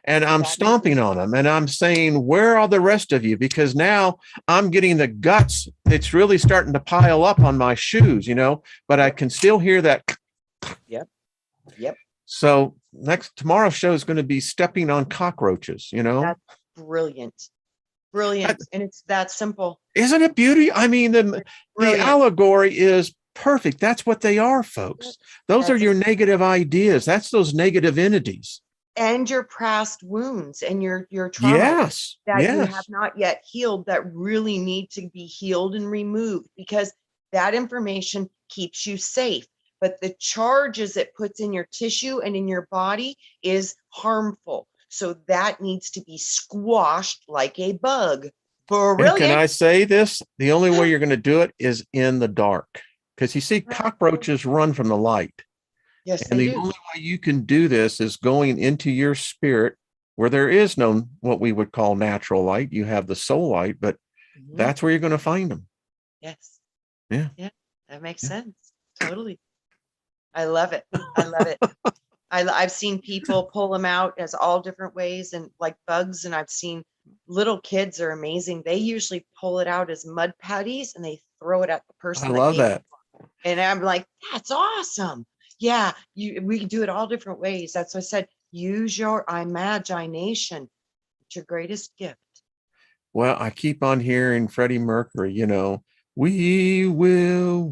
and I'm That is stomping on them, and I'm saying, where are the rest of you? Because now I'm getting the guts. It's really starting to pile up on my shoes, but I Yep. can still hear that. Yep. Yep. So tomorrow's show is going to be stepping on cockroaches, That's brilliant. Brilliant. And it's that simple. Isn't it beauty? I mean, the Brilliant. allegory is perfect. That's what they are, Yep. folks. Those are That's your negative ideas. That's those negative entities. and your past wounds and your traumas Yes. that you have Yes. not yet healed that really need to be healed and removed because that information keeps you safe. But the charges it puts in your tissue and in your body is harmful. So that needs to be squashed like a bug. And can Brilliant. I say this? The only way you're going to do it is in the dark. Because you see, cockroaches run from the light. Yes, And they the do. only way you can do this is going into your spirit where there is no what we would call natural light. You have the soul light, but Mhm. that's where you're going to find them. Yes. Yeah. Yeah. That makes Yeah. sense. Totally. I love it. I love it. I've seen people pull them out as all different ways and like bugs. And I've seen little kids are amazing. They usually pull it out as mud patties and they throw it at the I person that love gave that. it. And I'm like, that's awesome. Yeah, we can do it all different ways. That's what I said. Use your imagination. It's your greatest gift. Well, I keep on hearing Freddie Mercury, we will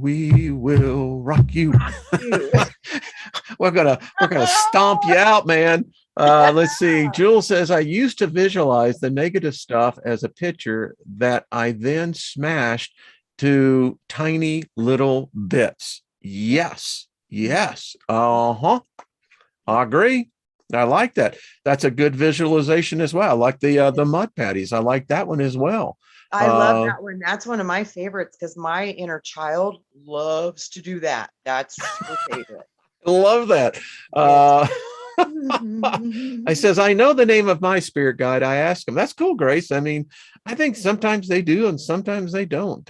rock you. Rock you. we're gonna stomp you out, man. Let's see. Jules says, I used to visualize the negative stuff as a picture that I then smashed to tiny little bits. Yes. Yes. Uh-huh. I agree. I like that. That's a good visualization as well. I like the mud patties. I like that one as well. I love Uh, that one. That's one of my favorites because my inner child loves to do that. That's her favorite. I love that. Yes. Uh, I says, I know the name of my spirit guide. I ask him. That's cool, Grace. I mean, I think sometimes they do and sometimes they don't.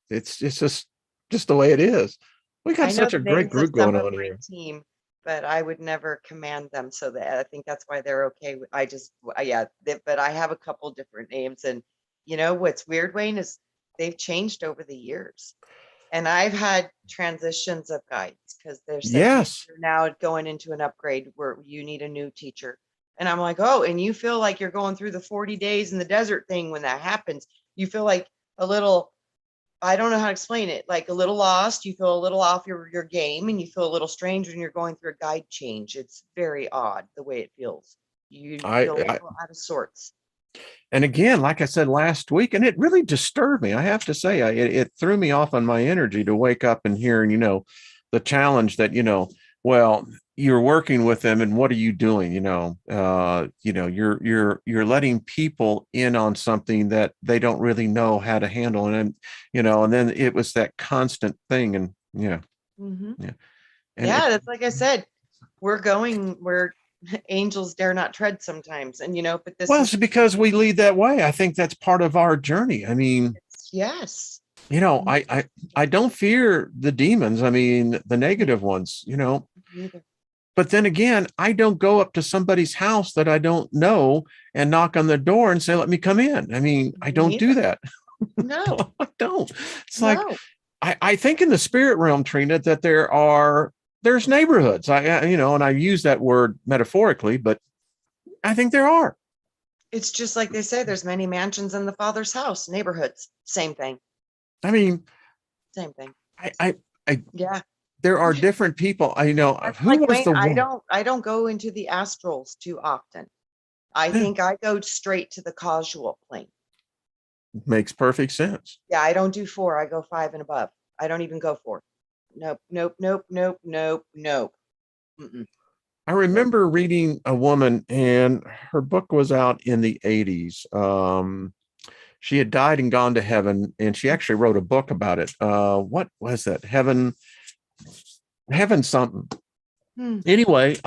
It's just the way it is. We got I know such the a great names of group some going of on my here. team, but I would never command them. So that I think that's why they're okay. I just, yeah, but I have a couple different names. And you know what's weird, Wayne, is they've changed over the years. And I've had transitions of guides because they're said Yes. you're now going into an upgrade where you need a new teacher. And I'm like, oh, and you feel like you're going through the 40 days in the desert thing when that happens. You feel like a little, I don't know how to explain it, like a little lost. You feel a little off your game, and you feel a little strange when you're going through a guide change. It's very odd the way it feels. You I, feel a I little out of sorts. and again, like I said last week, and it really disturbed me. I have to say, it threw me off on my energy to wake up and hearing, the challenge that, well, you're working with them, and what are you doing? You're letting people in on something that they don't really know how to handle, and then it was that constant thing, and yeah, Hmm. yeah, and Yeah, that's like I said, we're going where angels dare not tread sometimes. And but this well, is it's because we lead that way. I think that's part of our journey. I mean, yes. I don't fear the demons. I mean, the negative ones, Neither. but then again, I don't go up to somebody's house that I don't know and knock on the door and say, let me come in. I mean, I Me don't do neither. that. No, I don't. It's like, no. I think in the spirit realm, Trina, that there's neighborhoods. And I use that word metaphorically, but I think there are. It's just like they say, there's many mansions in the Father's house, neighborhoods. Same thing. I mean, Same thing. I Yeah. there are different people. I know That's who like was Wayne. the I one. don't go into the astrals too often. I think I go straight to the causal plane. Makes perfect sense. Yeah, I don't do 4. I go 5 and above. I don't even go 4. Nope, nope, nope, nope, nope, nope. Mm-mm, I nope. remember reading a woman, and her book was out in the 80s. She had died and gone to heaven, and she actually wrote a book about it. What was that? Heaven something. Hmm. Anyway,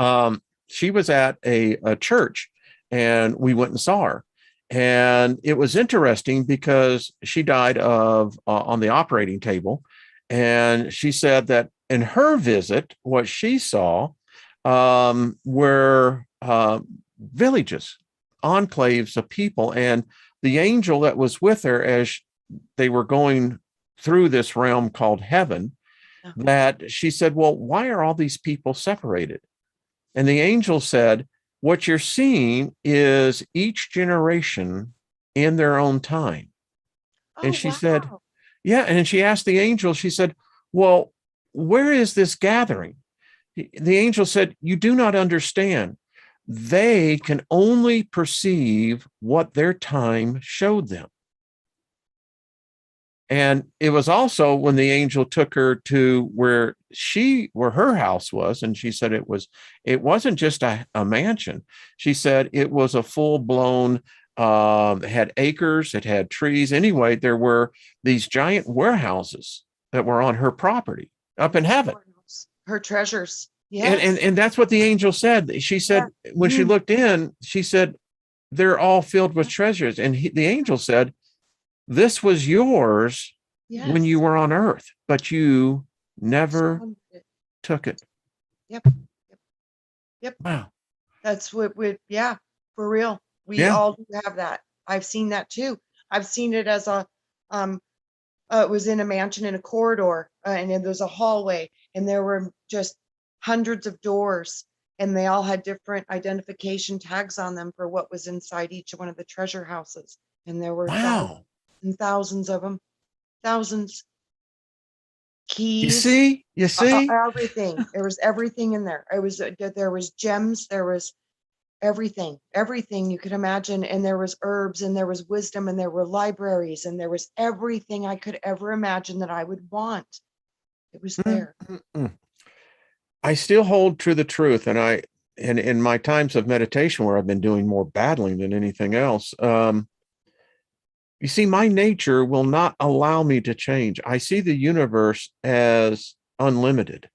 she was at a church, and we went and saw her. And it was interesting because she died of on the operating table. And she said that in her visit, what she saw were villages, enclaves of people. And the angel that was with her as they were going through this realm called heaven, Oh, that she said, well, why are all these people separated? And the angel said, what you're seeing is each generation in their own time. And oh, she said, wow. yeah. And she asked the angel, she said, well, where is this gathering? The angel said, you do not understand. They can only perceive what their time showed them. And it was also when the angel took her to where her house was. And she said it wasn't just a mansion. She said it was a full blown, it had acres, it had trees. Anyway, there were these giant warehouses that were on her property up in heaven. Her treasures. And, and, Yes. and that's what the angel said. She Yeah. said, when she Mm. looked in, she said, they're all filled with treasures. And the angel said, this was yours when you Yes. were on earth, but you never Squandered it. took it. Yep. Yep. Yep. Wow. That's what yeah, for real. We Yeah. all do have that. I've seen that too. I've seen it as um, it was in a mansion in a corridor, and then there's a hallway, and there were just hundreds of doors, and they all had different identification tags on them for what was inside each one of the treasure houses. And there were thousands Wow. and thousands of them, thousands. You Keys, see? You see? everything. There was everything in there. There was gems, there was everything you could imagine. And there was herbs, and there was wisdom, and there were libraries, and there was everything I could ever imagine that I would want. It was there. Mm-mm. I still hold to the truth. And in my times of meditation where I've been doing more battling than anything else, you see, my nature will not allow me to change. I see the universe as unlimited.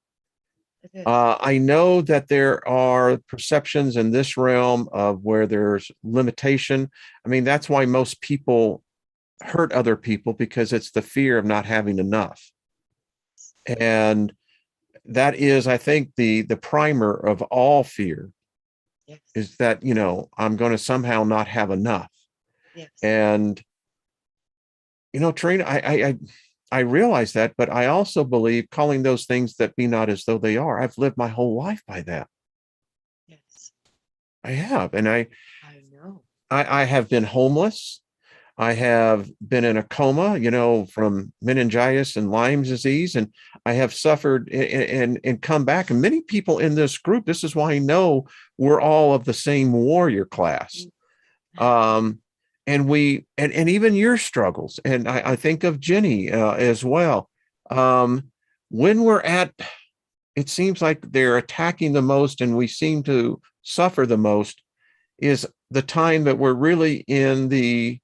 It is. I know that there are perceptions in this realm of where there's limitation. I mean, that's why most people hurt other people, because it's the fear of not having enough. And that is, I think, the primer of all fear Yes. is that, I'm going to somehow not have enough. Yes. And, Trina, I realize that, but I also believe calling those things that be not as though they are. I've lived my whole life by that. Yes. I have. And I know. I have been homeless. I have been in a coma, from meningitis and Lyme's disease, and I have suffered and come back. And many people in this group, this is why I know we're all of the same warrior class. Um, and and even your struggles. And I think of Jenny as well. When we're it seems like they're attacking the most and we seem to suffer the most is the time that we're really in the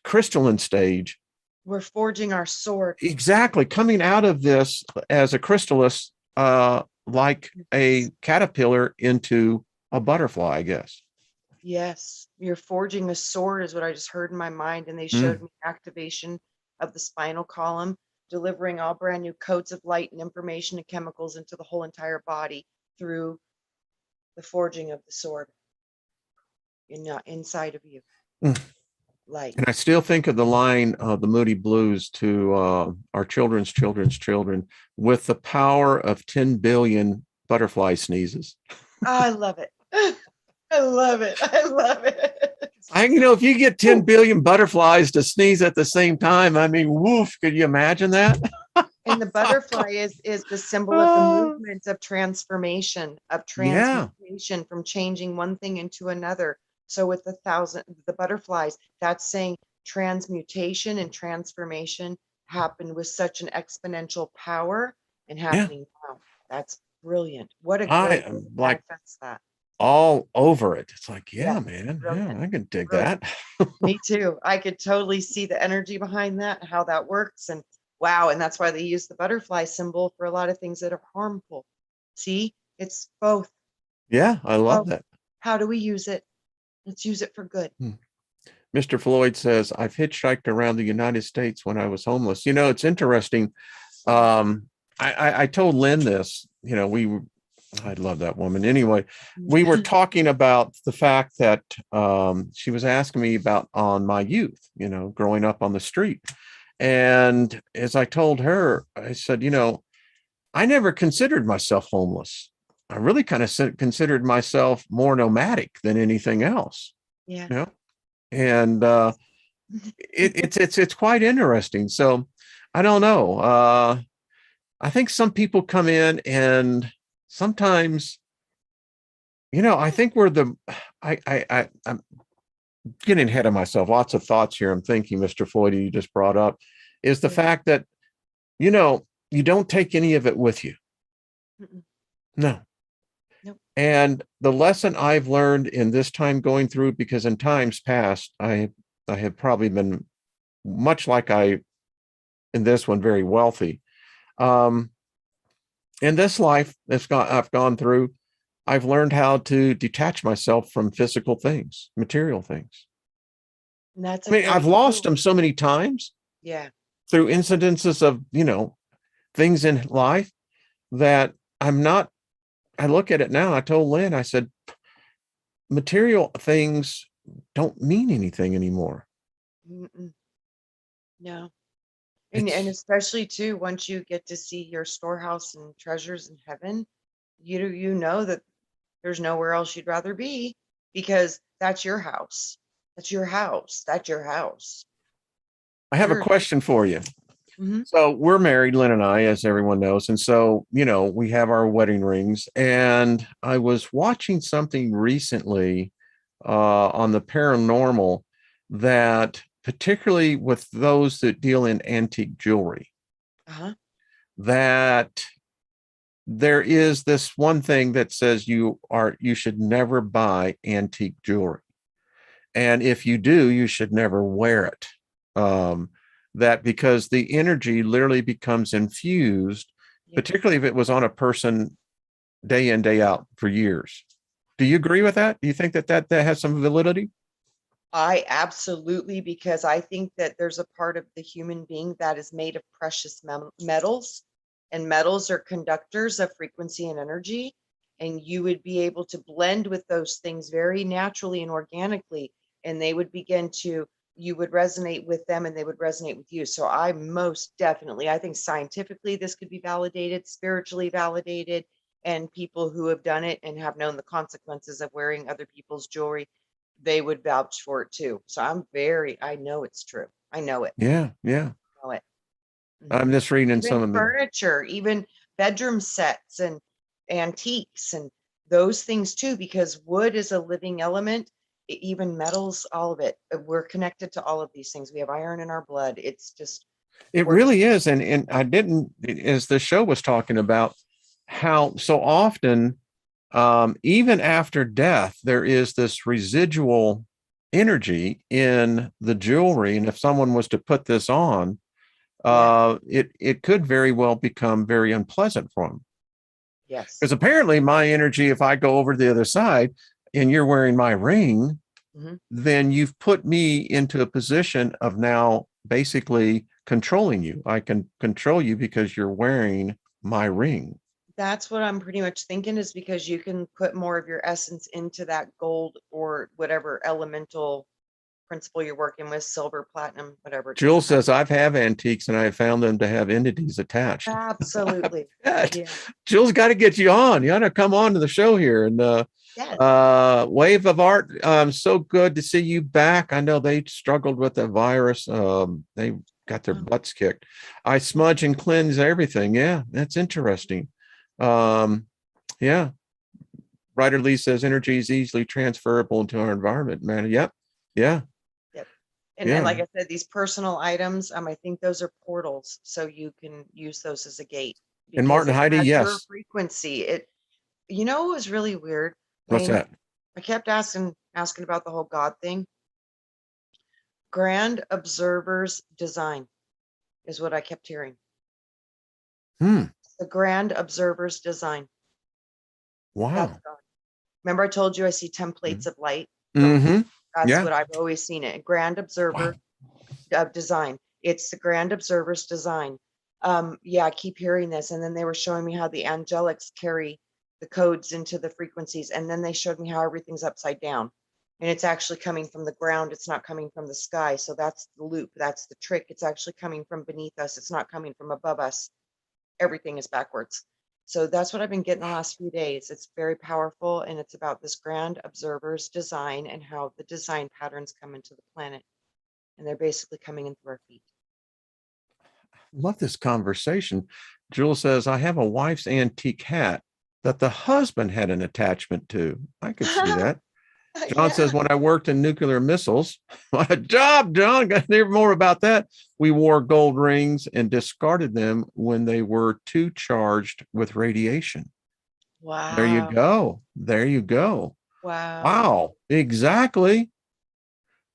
crystalline stage. We're forging our sword. Exactly. Coming out of this as a chrysalis, like a caterpillar into a butterfly, I guess. Yes, you're forging a sword is what I just heard in my mind. And they showed Mm. me activation of the spinal column, delivering all brand new codes of light and information and chemicals into the whole entire body through the forging of the sword inside of you. Mm. Light. And I still think of the line of the Moody Blues to our children's children with the power of 10 billion butterfly sneezes. I love it. I love it. I love it. If you get 10 billion butterflies to sneeze at the same time, I mean, woof, could you imagine that? And the butterfly is the symbol of the movement of transformation, of Yeah. transmutation from changing one thing into another. So with the butterflies, that's saying transmutation and transformation happened with such an exponential power and Yeah. happening now. That's brilliant. What a I great way am to like manifest that. all over it. It's like, Yeah, yeah, man. Yeah, brilliant. I can dig Brilliant. that. Me too. I could totally see the energy behind that, how that works. And wow. And that's why they use the butterfly symbol for a lot of things that are harmful. See, it's both. Yeah, I love Both. that. How do we use it? Let's use it for good. Mr. Floyd says, I've hitchhiked around the United States when I was homeless. It's interesting. I told Lynn this, I love that woman. Anyway, we were talking about the fact that she was asking me about on my youth, growing up on the street. And as I told her, I said, I never considered myself homeless. I really kind of considered myself more nomadic than anything else. Yeah. And it's quite interesting. So I don't know. I think some people come in and sometimes, I think I'm getting ahead of myself. Lots of thoughts here. I'm thinking, Mr. Floyd, you just brought up is the fact that, you don't take any of it with you. Mm-mm. No. Nope. And the lesson I've learned in this time going through, because in times past, I have probably been much like in this one, very wealthy. In this life I've gone through, I've learned how to detach myself from physical things, material things. And that's I mean, I've lost them so many times. Yeah. Through incidences of, things in life that I look at it now. I told Lynn, I said, material things don't mean anything anymore. Mm-mm. No. And especially too, once you get to see your storehouse and treasures in heaven, you know that there's nowhere else you'd rather be because that's your house. That's your house. That's your house. I have a question for you. Mm-hmm. So we're married, Lynn and I, as everyone knows. And so, we have our wedding rings. And I was watching something recently on the paranormal that particularly with those that deal in antique jewelry, that there is this one thing that says you should never buy antique jewelry. And if you do, you should never wear it. That because the energy literally becomes infused, particularly if it was on a person day in, day out for years. Do you agree with that? Do you think that has some validity? I absolutely, because I think that there's a part of the human being that is made of precious metals, and metals are conductors of frequency and energy. And you would be able to blend with those things very naturally and organically, and they would you would resonate with them and they would resonate with you. So I most definitely, I think scientifically this could be validated, spiritually validated, and people who have done it and have known the consequences of wearing other people's jewelry, they would vouch for it too. So I know it's true. I know it. Yeah. Yeah. I know it. I'm Mhm. just reading in some Even of the, furniture, even bedroom sets and antiques and those things too, because wood is a living element, even metals, all of it. We're connected to all of these things. We have iron in our blood. It's just it works. really is. And I didn't, as the show was talking about how so often, even after death, there is this residual energy in the jewelry. And if someone was to put this on, Yeah. it could very well become very unpleasant for them. Yes. Because apparently my energy, if I go over to the other side and you're wearing my ring, Mhm. then you've put me into a position of now basically controlling you. I can control you because you're wearing my ring. That's what I'm pretty much thinking, is because you can put more of your essence into that gold or whatever elemental principle you're working with, silver, platinum, whatever, it Jules doesn't matter. says, I've have antiques and I have found them to have entities attached. Absolutely. Bet. Yeah. Jules got to get you on. You ought to come on to the show here. And Yes. Wave of Art, so good to see you back. I know they struggled with the virus. They got their Oh, butts kicked. I smudge and cleanse everything. Yeah, that's interesting. Yeah. Ryder Lee says energy is easily transferable into our environment, man. Yep. Yeah. yep. And Yeah. like I said, these personal items, I think those are portals, so you can use those as a gate And because Martin it Heidi, has your yes. frequency. It was really weird, What's Wayne. that? I kept asking about the whole God thing. Grand observer's design is what I kept hearing. Hmm. The grand observer's design. That's Wow. God. Remember I told you I see templates of light from, Mm-hmm. that's Yeah. what I've always seen it. Grand Wow. observer of design. It's the grand observer's design. Yeah, I keep hearing this. And then they were showing me how the angelics carry the codes into the frequencies. And then they showed me how everything's upside down. And it's actually coming from the ground. It's not coming from the sky. So that's the loop. That's the trick. It's actually coming from beneath us. It's not coming from above us. Everything is backwards. So that's what I've been getting the last few days. It's very powerful. And it's about this grand observer's design and how the design patterns come into the planet. And they're basically coming in through our feet. Love this conversation. Jules says, I have a wife's antique hat that the husband had an attachment to. I could see that. John Yeah. says, when I worked in nuclear missiles, my job, John, got to hear more about that. We wore gold rings and discarded them when they were too charged with radiation. There you Wow. go. There you go. Wow. Wow. Exactly.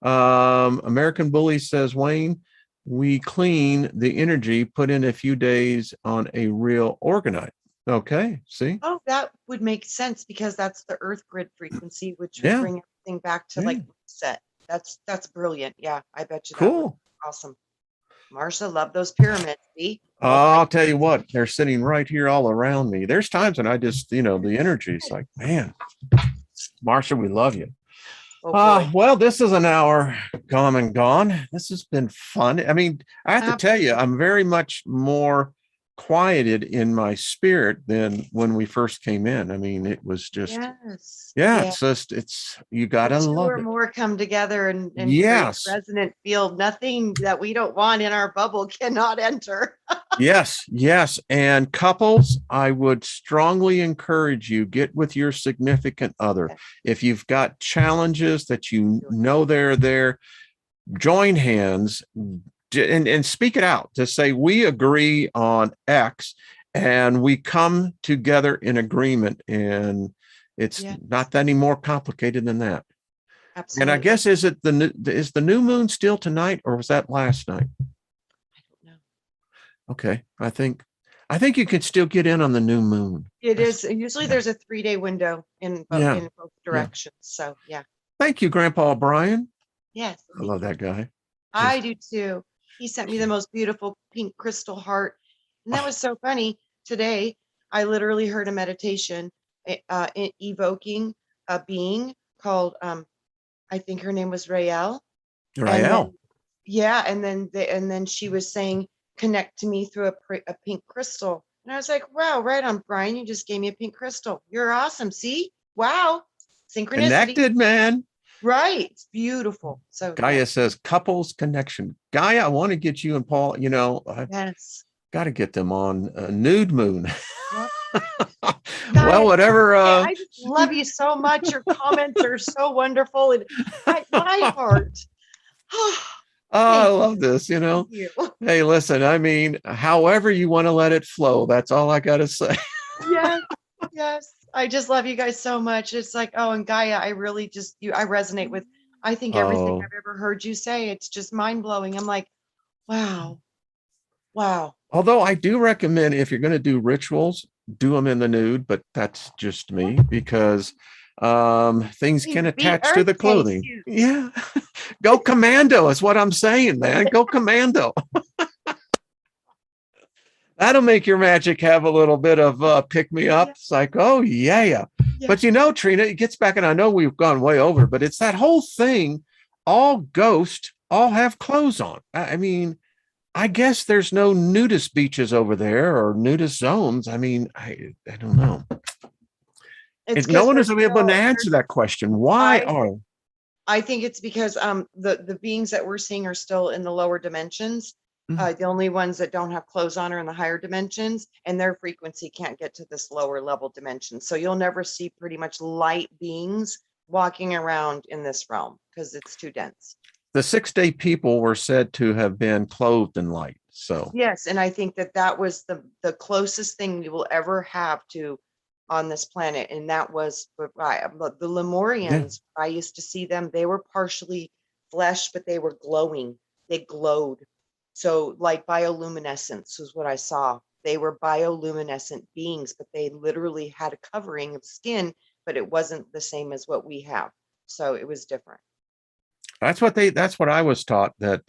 American Bully says, Wayne, we clean the energy, put in a few days on a real organite. Okay. See? Oh, that would make sense because that's the earth grid frequency, which would Yeah. bring everything back to Yeah. like reset. That's brilliant. Yeah, I bet you that would Cool. be awesome. Marsha, love those pyramids. See? All I'll connected. tell you what, they're sitting right here all around me. There's times when I just, the energy is like, man, Marsha, we love you. Oh boy. Well, this is an hour come and gone. This has been fun. I mean, I have to tell you, I'm very much more quieted in my spirit than when we first came in. I mean, it was just, Yes. yeah, Yeah. it's just, you Well, gotta two love or it. more come together and create a Yes. resonant field. Nothing that we don't want in our bubble cannot enter. Yes, yes. And couples, I would strongly encourage you get with your significant other. If you've got challenges that you know they're there, join hands and speak it out to say, we agree on X and we come together in agreement. And it's Yeah, not any more complicated than that. And I absolutely. guess, is the new moon still tonight or was that last night? I don't know. Okay. I think you can still get in on the new moon. It is. Usually Yeah. there's a 3-day window Yeah. in both Yeah. directions. So yeah. Thank you, Grandpa Brian. Yes. I Thank love you. that guy. I Just, do too. He sent me the most beautiful pink crystal heart. And that oh, was so funny. Today, I literally heard a meditation evoking a being called, I think her name was Rael. And Rael. then, yeah. And then she was saying, connect to me through a pink crystal. And I was like, wow, right on, Brian. You just gave me a pink crystal. You're awesome. See? Wow. Synchronicity. Connected, man. Right. It's beautiful. So yeah. Gaia says couples connection. Gaia, I want to get you and Paul, I've Yes. got to get them on Nude Moon. Yep. Well, Guys, whatever. I just love you so much. Your comments are so wonderful. And my heart. Oh, I Thank love this, you. Hey, listen, I mean, however you want to let it flow, that's all I got to say. Yes. Yes. I just love you guys so much. It's like, oh, and Gaia, I really just I resonate with I think everything Oh, I've ever heard you say. It's just mind blowing. I'm like, wow. Wow. although I do recommend if you're going to do rituals, do them in the nude, but that's just me because things can Be attach to Earth the Day clothing. suits. Yeah. Go commando is what I'm saying, man. Go commando. That'll make your magic have a little bit of pick me up. Yeah. It's like, oh yeah. Yeah. But Trina, it gets back, and I know we've gone way over, but it's that whole thing. All ghosts all have clothes on. I mean, I guess there's no nudist beaches over there or nudist zones. I mean, I don't know. It's No because one is able to answer that question. Why are I think it's because the beings that we're seeing are still in the lower dimensions. Mhm. The only ones that don't have clothes on are in the higher dimensions, and their frequency can't get to this lower level dimension. So you'll never see pretty much light beings walking around in this realm because it's too dense. the 6-day people were said to have been clothed in light? So Yes, and I think that was the closest thing we will ever have to on this planet, and that was the yeah, Lemurians. I used to see them; they were partially flesh, but they were glowing. They glowed, so like bioluminescence was what I saw. They were bioluminescent beings, but they literally had a covering of skin, but it wasn't the same as what we have. So it was different. that's what I was taught, that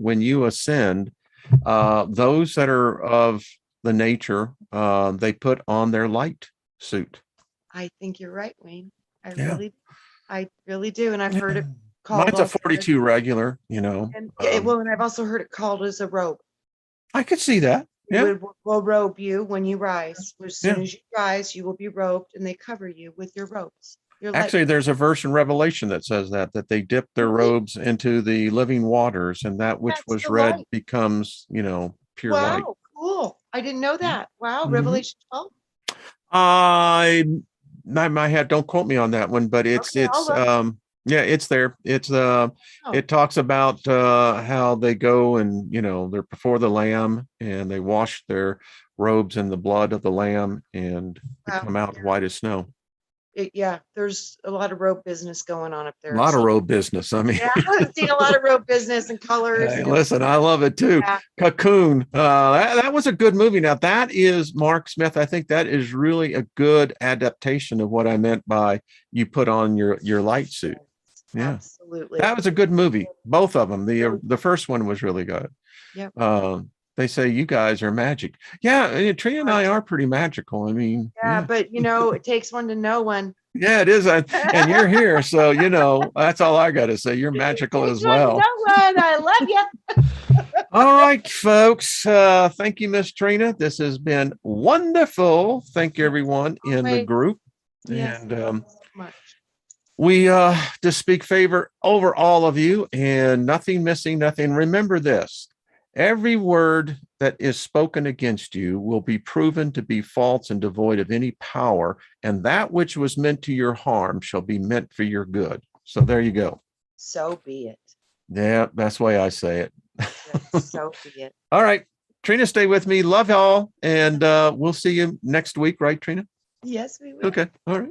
when you ascend, those that are of the nature, they put on their light suit. I think you're right, Wayne. Yeah. I really do, and I've heard it called Mine's a also as, 42 regular, and yeah, well, and I've also heard it called as a robe. I could see that. It Yeah. will robe you when you rise. As soon Yeah. as you rise, you will be robed, and they cover you with your robes. Your light. Actually, there's a verse in Revelation that says that they dip their Really? robes into the living waters, and that which That's was the red light. becomes, pure light. Wow, cool. I didn't know that. Wow, Mhm. Revelation 12. I my head, don't quote me on that one, but Okay, I'll look. yeah, it's there. Oh, It talks about how they go and they're before the lamb and they wash their robes in the blood of the lamb and they wow. come out white as snow. Yeah, there's a lot of robe business going on up A there. I've lot of seen, robe business. I mean, yeah, I've seen a lot of robe business and colors hey, and listen, I love it too. yeah. Cocoon. That was a good movie. Now that is Mark Smith. I think that is really a good adaptation of what I meant by you put on your light suit. Yeah, Absolutely. that was a good movie. Both of them. Really. The first one was really good. Yep. They say you guys are magic. Yeah, Trina and I are pretty magical. I mean, Yeah, yeah. but it takes one to know one. Yeah, it is. And you're here. So, that's all I got to say. You're magical Takes as one to well. know one. I love you. All right, folks. Thank you, Miss Trina. This has been wonderful. Thank you, everyone in the Always. group. Yes, And thank you so much. we just speak favor over all of you and nothing missing, nothing. Remember this: every word that is spoken against you will be proven to be false and devoid of any power, and that which was meant to your harm shall be meant for your good. So there you go. So be it. Yeah, that's the way I say it. Yes, so be it. All right. Trina, stay with me. Love y'all. And we'll see you next week, right, Trina? Yes, we will. Okay. All right.